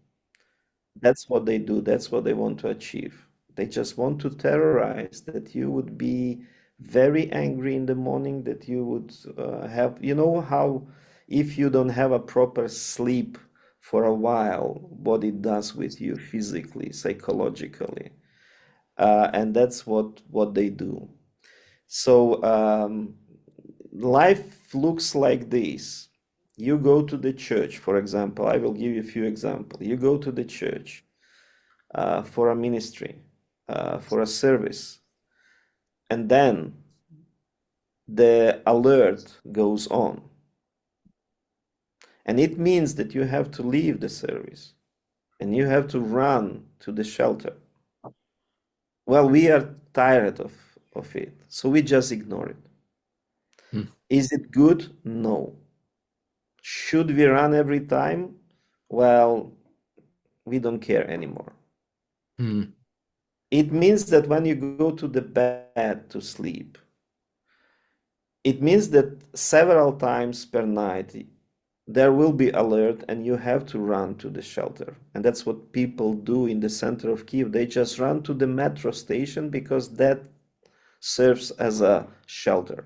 That's what they do. That's what they want to achieve. They just want to terrorize that you would be very angry in the morning, that you would have, you know, how if you don't have a proper sleep for a while, what it does with you physically, psychologically. And that's what they do. So life looks like this. You go to the church, for example. I will give you a few examples. You go to the church for a ministry, for a service, and then the alert goes on. And it means that you have to leave the service and you have to run to the shelter. Well, we are tired of it, so we just ignore it. Is it good? No. Should we run every time? Well, we don't care anymore. It means that when you go to the bed to sleep, it means that several times per night there will be alert and you have to run to the shelter. And that's what people do in the center of Kiev. They just run to the metro station because that serves as a shelter.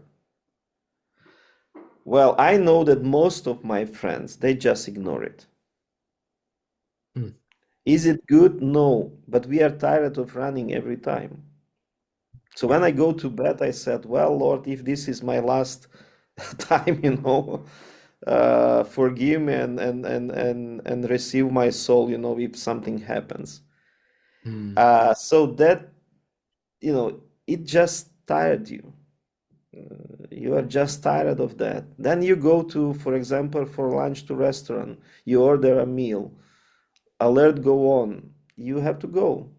Well, I know that most of my friends, they just ignore it. Is it good? No, but we are tired of running every time. So when I go to bed, I said, well, Lord, if this is my last time, forgive me and receive my soul, if something happens. So that, it just tired you. You are just tired of that. Then you go to, for example, for lunch to restaurant, you order a meal, alert go on, you have to go.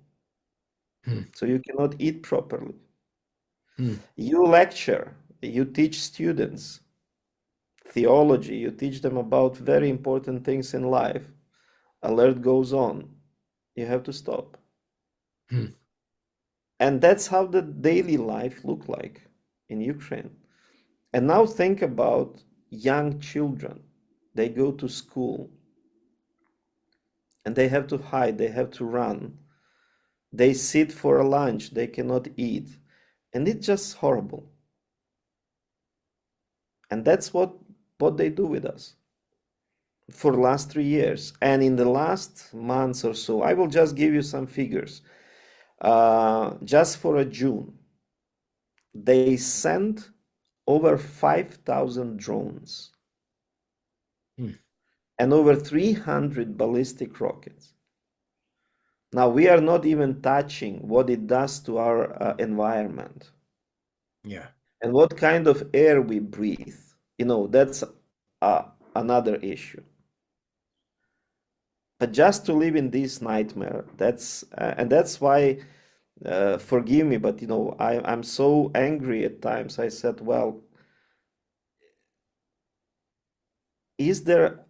So you cannot eat properly. You lecture, you teach students theology, you teach them about very important things in life. Alert goes on, you have to stop. And that's how the daily life look like in Ukraine. And now think about young children. They go to school and they have to hide, they have to run. They sit for a lunch, they cannot eat. And it's just horrible. And that's what they do with us for the last 3 years. And in the last months or so, I will just give you some figures. Just for a June, they sent over 5,000 drones and over 300 ballistic rockets. Now, we are not even touching what it does to our environment. Yeah. And what kind of air we breathe. That's another issue. But just to live in this nightmare, that's why, forgive me, but I'm so angry at times. I said, well, is there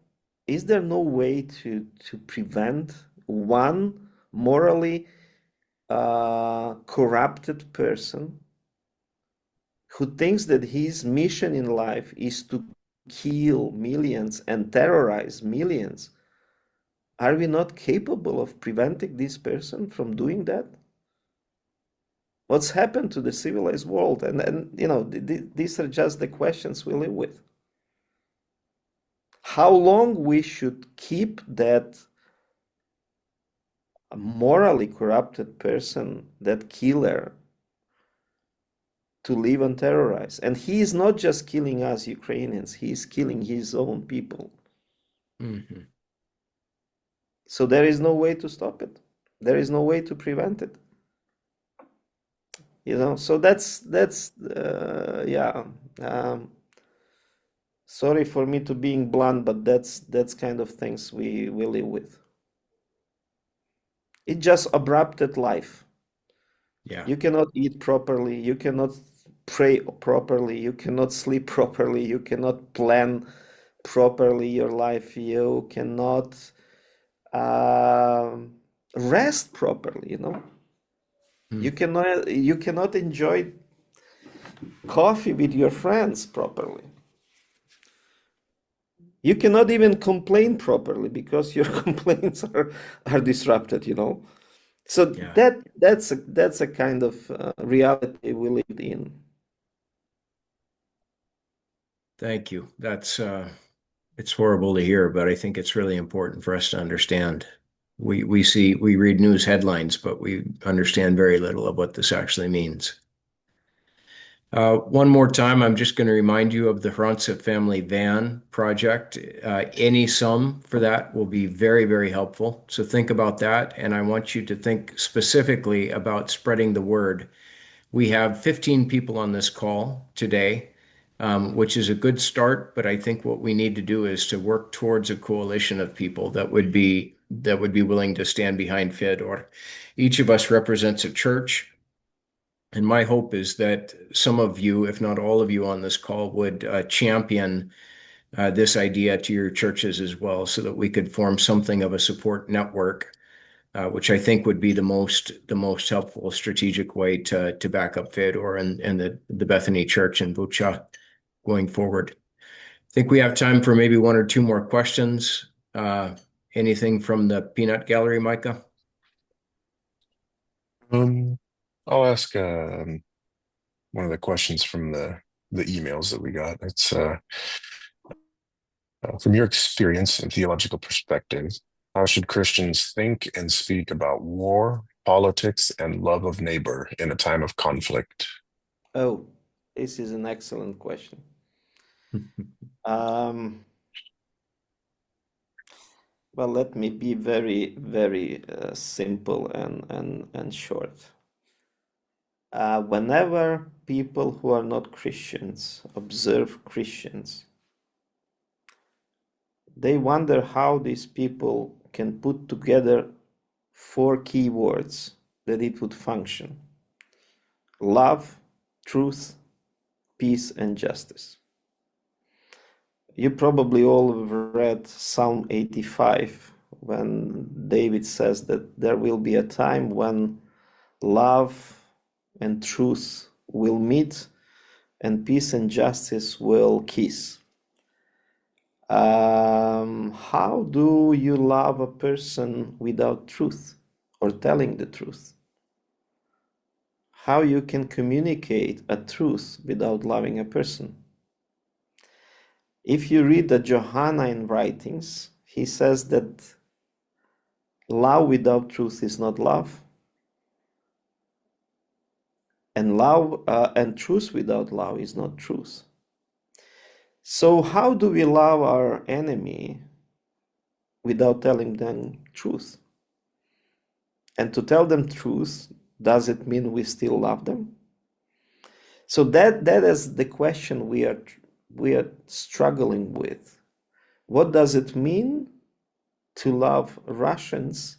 no way to prevent one morally corrupted person who thinks that his mission in life is to kill millions and terrorize millions? Are we not capable of preventing this person from doing that? What's happened to the civilized world? And these are just the questions we live with. How long we should keep that morally corrupted person, that killer, to live and terrorize? And he is not just killing us Ukrainians, he is killing his own people. So there is no way to stop it. There is no way to prevent it. So that's yeah. Sorry for me to being blunt, but that's kind of things we live with. It just abrupted life. Yeah. You cannot eat properly, you cannot pray properly, you cannot sleep properly, you cannot plan properly your life, you cannot rest properly, You cannot enjoy coffee with your friends properly. You cannot even complain properly because your complaints are disrupted, you know. So Yeah. that's a kind of reality we live in. Thank you. That's it's horrible to hear, but I think it's really important for us to understand. We read news headlines, but we understand very little of what this actually means. One more time, I'm just going to remind you of the Hranca Family Van project. Any sum for that will be very, very helpful. So think about that. And I want you to think specifically about spreading the word. We have 15 people on this call today, which is a good start. But I think what we need to do is to work towards a coalition of people that would be willing to stand behind Fyodor. Each of us represents a church. And my hope is that some of you, if not all of you on this call, would champion this idea to your churches as well, so that we could form something of a support network, which I think would be the most helpful strategic way to back up Fyodor and the Bethany Church in Bucha going forward. I think we have time for maybe one or two more questions. Anything from the peanut gallery, Micah? I'll ask one of the questions from the emails that we got. It's from your experience and theological perspective, how should Christians think and speak about war, politics, and love of neighbor in a time of conflict? Oh, this is an excellent question. Well, let me be very, very simple and short. Whenever people who are not Christians observe Christians, they wonder how these people can put together 4 key words that it would function: love, truth, peace, and justice. You probably all have read Psalm 85 when David says that there will be a time when love and truth will meet and peace and justice will kiss. How do you love a person without truth or telling the truth? How you can communicate a truth without loving a person? If you read the Johannine writings, he says that love without truth is not love, and love and truth without love is not truth. So how do we love our enemy without telling them truth? And to tell them truth, does it mean we still love them? So that is the question we are struggling with. What does it mean to love Russians?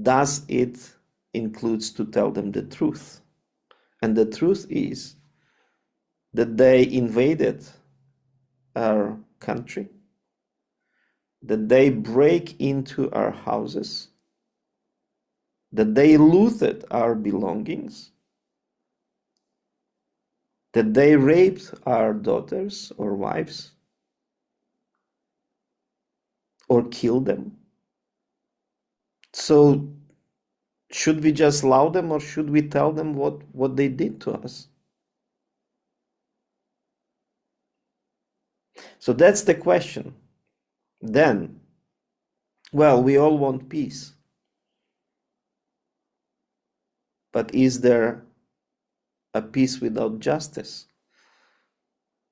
Does it include to tell them the truth? And the truth is that they invaded our country, that they break into our houses, that they looted our belongings, that they raped our daughters or wives, or killed them. So should we just love them, or should we tell them what they did to us? So that's the question. Then, well, we all want peace. But is there a peace without justice?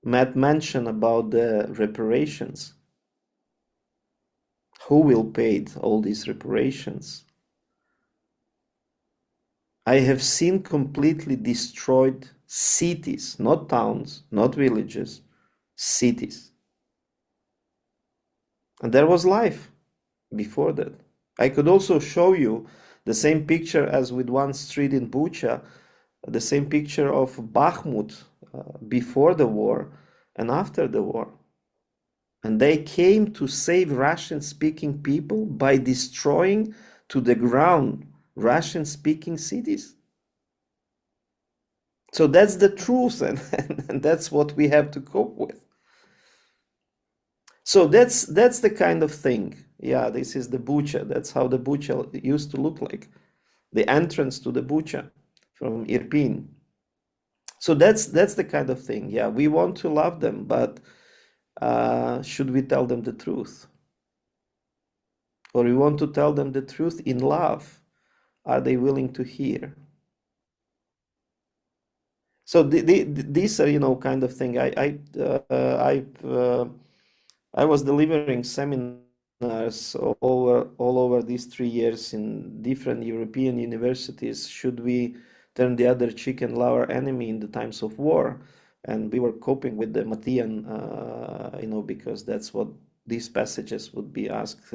Matt mentioned about the reparations. Who will pay all these reparations? I have seen completely destroyed cities, not towns, not villages, cities. And there was life before that. I could also show you the same picture as with one street in Bucha, the same picture of Bakhmut before the war and after the war. And they came to save Russian-speaking people by destroying to the ground Russian-speaking cities. So that's the truth, and that's what we have to cope with. So that's the kind of thing. Yeah, this is the Bucha. That's how the Bucha used to look like. The entrance to the Bucha from Irpin. So that's the kind of thing. Yeah, we want to love them, but should we tell them the truth? Or we want to tell them the truth in love? Are they willing to hear? So these are, kind of thing. I was delivering seminars all over these 3 years in different European universities. Should we turn the other cheek and love our enemy in the times of war? And we were coping with the Matthian, because that's what these passages would be asked.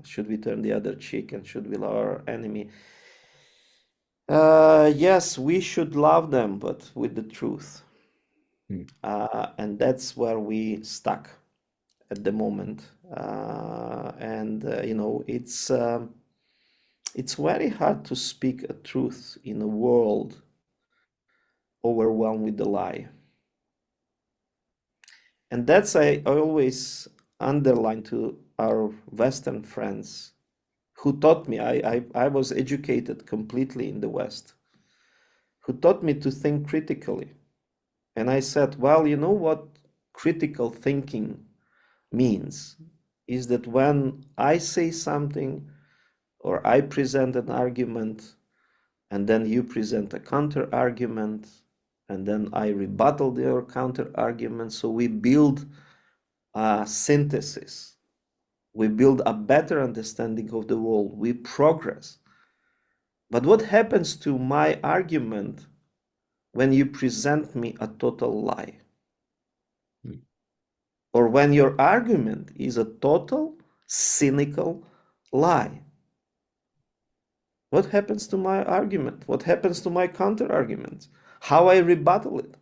Should we turn the other cheek and should we love our enemy? Yes, we should love them, but with the truth. And that's where we stuck at the moment. It's very hard to speak a truth in a world overwhelmed with the lie. And that's I always underline to our Western friends who taught me, I was educated completely in the West, who taught me to think critically. And I said, well, you know what critical thinking means is that when I say something or I present an argument and then you present a counter argument and then I rebuttal your counter argument, so we build a synthesis, we build a better understanding of the world, we progress. But what happens to my argument when you present me a total lie? Or when your argument is a total cynical lie? What happens to my argument? What happens to my counter arguments? How I rebuttal it?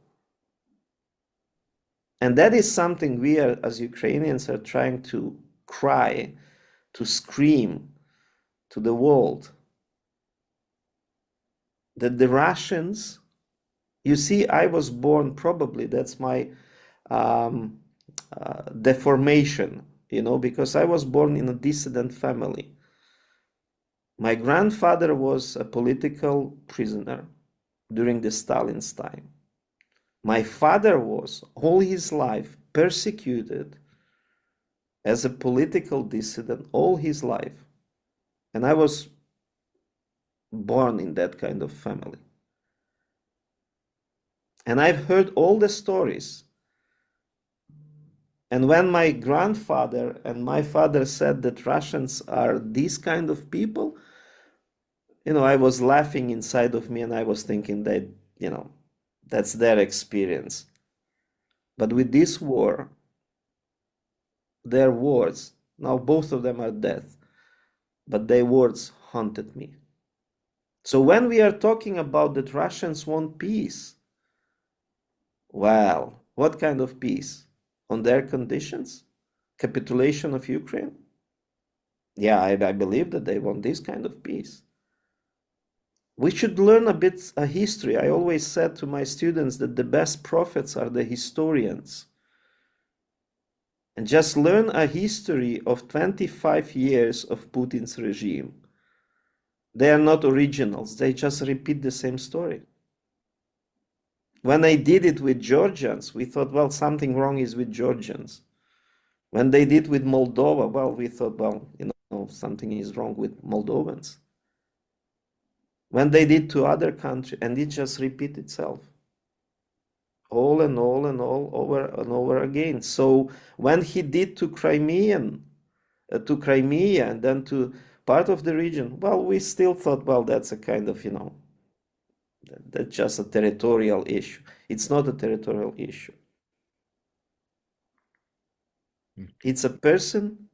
And that is something we are, as Ukrainians, are trying to cry, to scream to the world. That the Russians, you see, I was born, probably that's my deformation, because I was born in a dissident family. My grandfather was a political prisoner during the Stalin's time. My father was all his life persecuted as a political dissident all his life. And I was born in that kind of family. And I've heard all the stories. And when my grandfather and my father said that Russians are these kind of people, I was laughing inside of me and I was thinking that, that's their experience. But with this war, their words, now both of them are dead, but their words haunted me. So when we are talking about that Russians want peace, well, what kind of peace? On their conditions? Capitulation of Ukraine? Yeah, I believe that they want this kind of peace. We should learn a bit of history. I always said to my students that the best prophets are the historians. And just learn a history of 25 years of Putin's regime. They are not originals. They just repeat the same story. When I did it with Georgians, we thought, well, something wrong is with Georgians. When they did with Moldova, well, we thought, well, something is wrong with Moldovans. When they did to other countries, and it just repeats itself. All and all and all, over and over again. So when he did to Crimea and then to part of the region, well, we still thought, well, that's a kind of, that's just a territorial issue. It's not a territorial issue. It's a person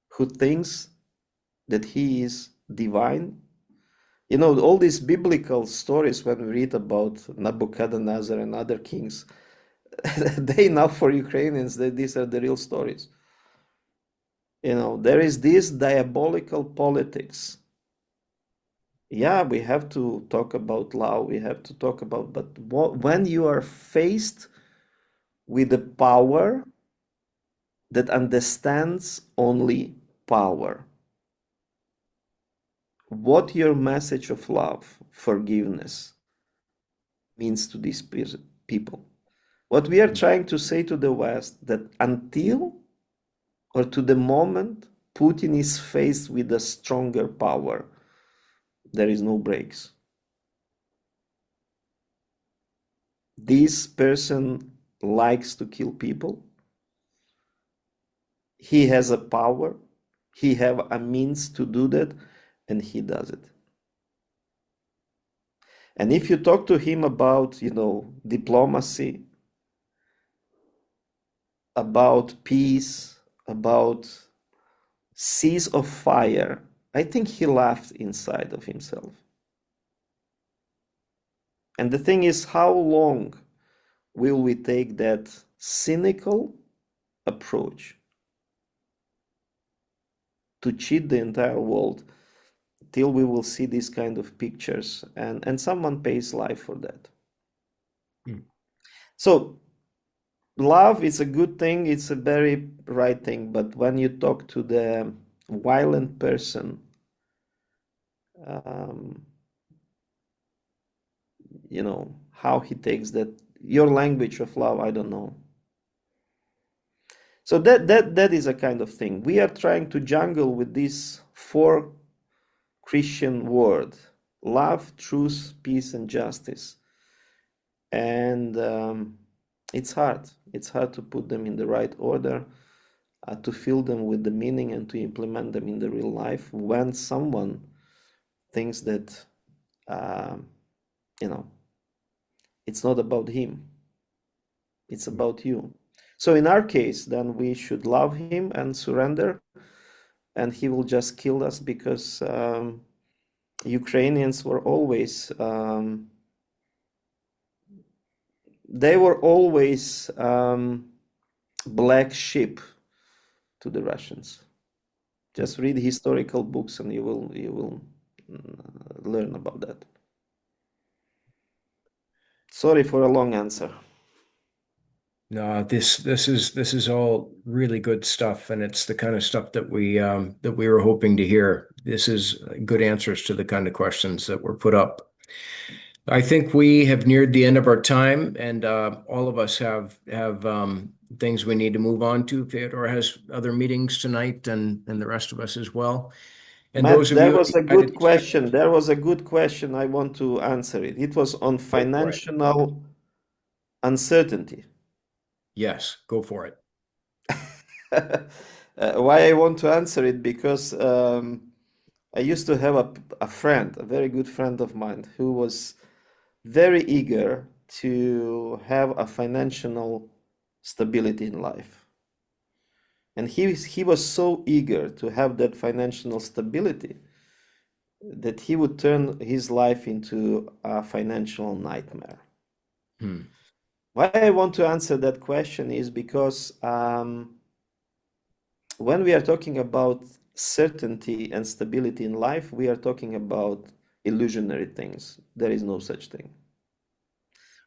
who thinks that he is divine. All these biblical stories when we read about Nebuchadnezzar and other kings, they now for Ukrainians, these are the real stories. There is this diabolical politics. Yeah, we have to talk about love, we have to talk about, but when you are faced with the power that understands only power. What your message of love, forgiveness means to these people. What we are trying to say to the West, that until or to the moment Putin is faced with a stronger power, there is no breaks. This person likes to kill people. He has a power. He have a means to do that, and he does it. And if you talk to him about, diplomacy, about peace, about seas of fire, I think he laughed inside of himself. And the thing is, how long will we take that cynical approach to cheat the entire world till we will see these kind of pictures, and someone pays life for that? So love is a good thing, it's a very right thing, but when you talk to the violent person, how he takes that, your language of love, I don't know. So that is a kind of thing. We are trying to jungle with these 4 Christian words: love, truth, peace, and justice. And it's hard. It's hard to put them in the right order, to fill them with the meaning and to implement them in the real life when someone thinks that, it's not about him. It's about you. So in our case, then we should love him and surrender, and he will just kill us because Ukrainians were always, they were always black sheep to the Russians. Just read historical books and you will learn about that. Sorry for a long answer. No, this is all really good stuff, and it's the kind of stuff that we were hoping to hear. This is good answers to the kind of questions that were put up. I think we have neared the end of our time, and all of us have things we need to move on to. Fyodor has other meetings tonight, and the rest of us as well. And Matt, those of there you in was the a good United States, question. There was a good question. I want to answer it. It was on go for it. financial uncertainty. Yes, go for it. Why I want to answer it, because I used to have a friend, a very good friend of mine, who was very eager to have a financial stability in life. And he was so eager to have that financial stability that he would turn his life into a financial nightmare. Why I want to answer that question is because when we are talking about certainty and stability in life, we are talking about illusionary things. There is no such thing.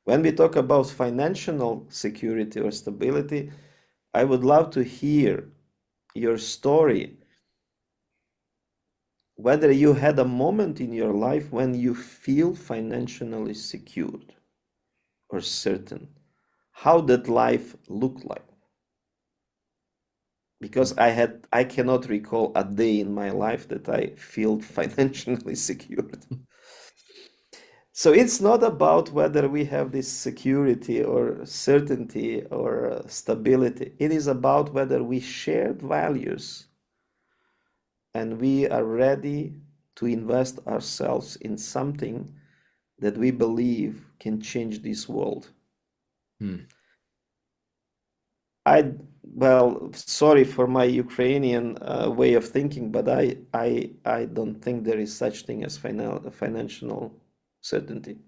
When we talk about financial security or stability, I would love to hear your story, whether you had a moment in your life when you feel financially secured or certain, how that life looked like. Because I cannot recall a day in my life that I feel financially secured. So it's not about whether we have this security or certainty or stability. It is about whether we shared values and we are ready to invest ourselves in something that we believe can change this world. Well, sorry for my Ukrainian way of thinking, but I don't think there is such thing as financial certainty.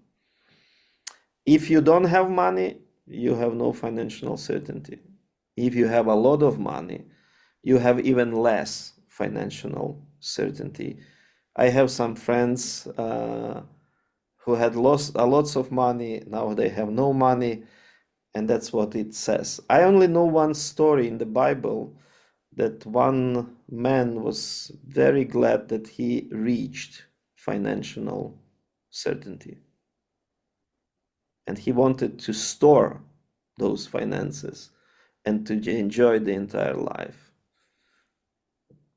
If you don't have money, you have no financial certainty. If you have a lot of money, you have even less financial certainty. I have some friends who had lost lots of money. Now they have no money, And that's what it says. I only know one story in the Bible that one man was very glad that he reached financial certainty. And he wanted to store those finances and to enjoy the entire life.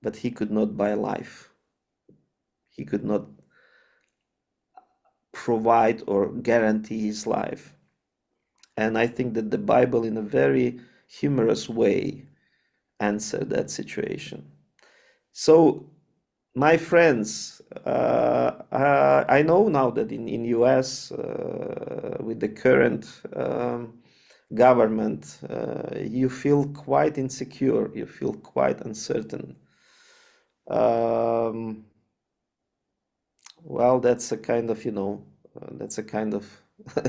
But he could not buy life. He could not provide or guarantee his life. And I think that the Bible, in a very humorous way, answered that situation. So, my friends, I know now that in US, with the current government, you feel quite insecure, you feel quite uncertain. Well, that's a kind of, that's a kind of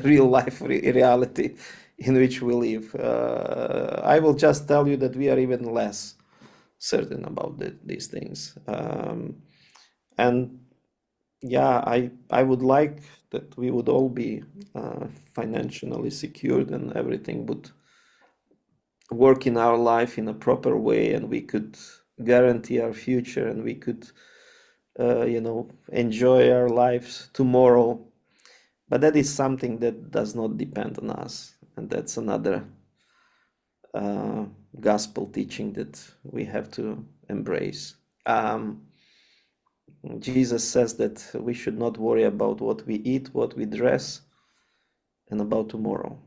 real life reality in which we live. I will just tell you that we are even less certain about these things. And yeah, I would like that we would all be financially secured and everything would work in our life in a proper way, and we could guarantee our future, and we could enjoy our lives tomorrow. But that is something that does not depend on us, and that's another gospel teaching that we have to embrace. Jesus says that we should not worry about what we eat, what we dress, and about tomorrow.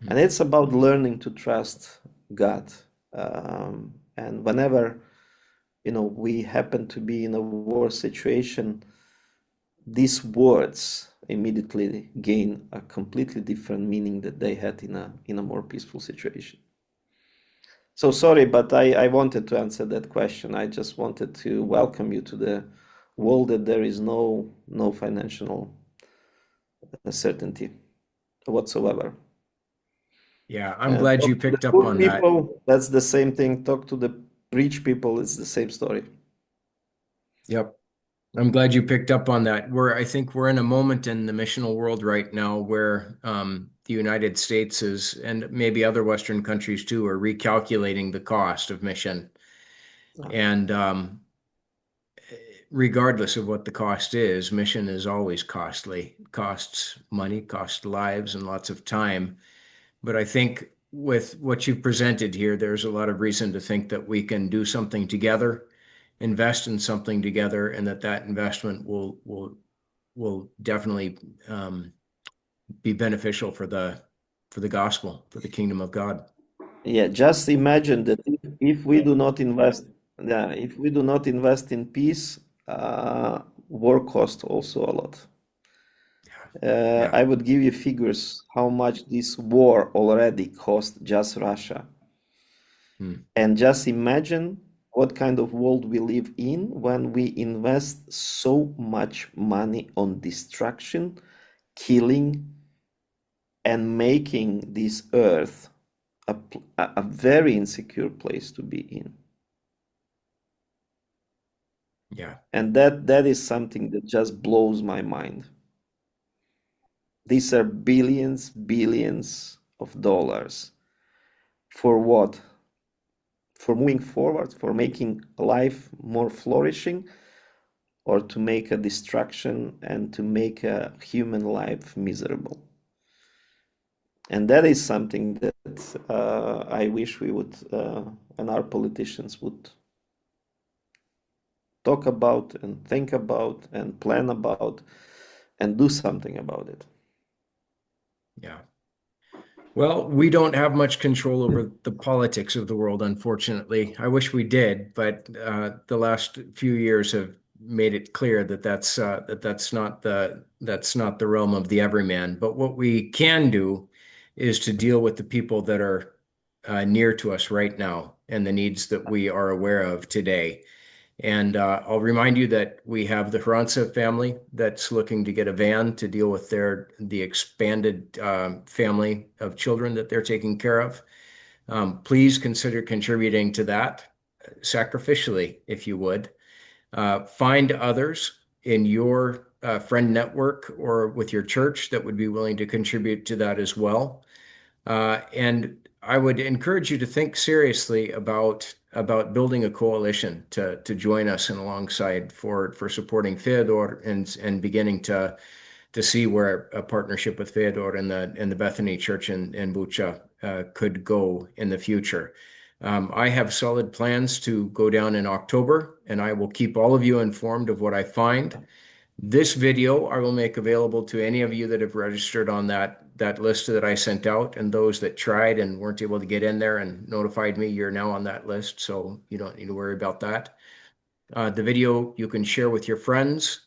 And it's about learning to trust God. And whenever we happen to be in a war situation, these words immediately gain a completely different meaning that they had in a more peaceful situation. So sorry, but I wanted to answer that question. I just wanted to welcome you to the world that there is no financial certainty whatsoever. Yeah, I'm glad you Talk to the picked up poor on that. people, that's the same thing. Talk to the rich people, it's the same story. Yep. I'm glad you picked up on that. I think we're in a moment in the missional world right now where the United States is, and maybe other Western countries too, are recalculating the cost of mission. And regardless of what the cost is, mission is always costly. It costs money, costs lives, and lots of time. But I think with what you presented here, there's a lot of reason to think that we can do something together, invest in something together, and that investment will definitely be beneficial for the gospel, for the kingdom of God. Yeah, just imagine that if we do not invest, if we do not invest in peace, war costs also a lot. Yeah. I would give you figures how much this war already cost just Russia. And just imagine what kind of world we live in when we invest so much money on destruction, killing, and making this earth a very insecure place to be in. Yeah. And that is something that just blows my mind. These are billions of dollars. For what? For moving forward, for making life more flourishing, or to make a destruction and to make a human life miserable. And that is something that I wish we would, and our politicians would talk about and think about and plan about and do something about it. Yeah. Well, we don't have much control over the politics of the world, unfortunately. I wish we did, but the last few years have made it clear that that's not the realm of the everyman. But what we can do is to deal with the people that are near to us right now and the needs that we are aware of today. And I'll remind you that we have the Hranca family that's looking to get a van to deal with the expanded family of children that they're taking care of. Please consider contributing to that sacrificially, if you would. Find others in your friend network or with your church that would be willing to contribute to that as well. And I would encourage you to think seriously about building a coalition to join us and alongside for supporting Fyodor and beginning to see where a partnership with Fyodor and the Bethany Church in Bucha could go in the future. I have solid plans to go down in October, and I will keep all of you informed of what I find. This video I will make available to any of you that have registered on that list that I sent out, and those that tried and weren't able to get in there and notified me, you're now on that list, so you don't need to worry about that. The video you can share with your friends.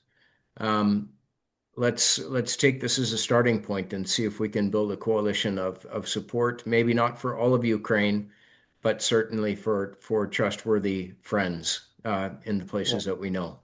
Let's take this as a starting point and see if we can build a coalition of support, maybe not for all of Ukraine, but certainly for trustworthy friends in the places that we know.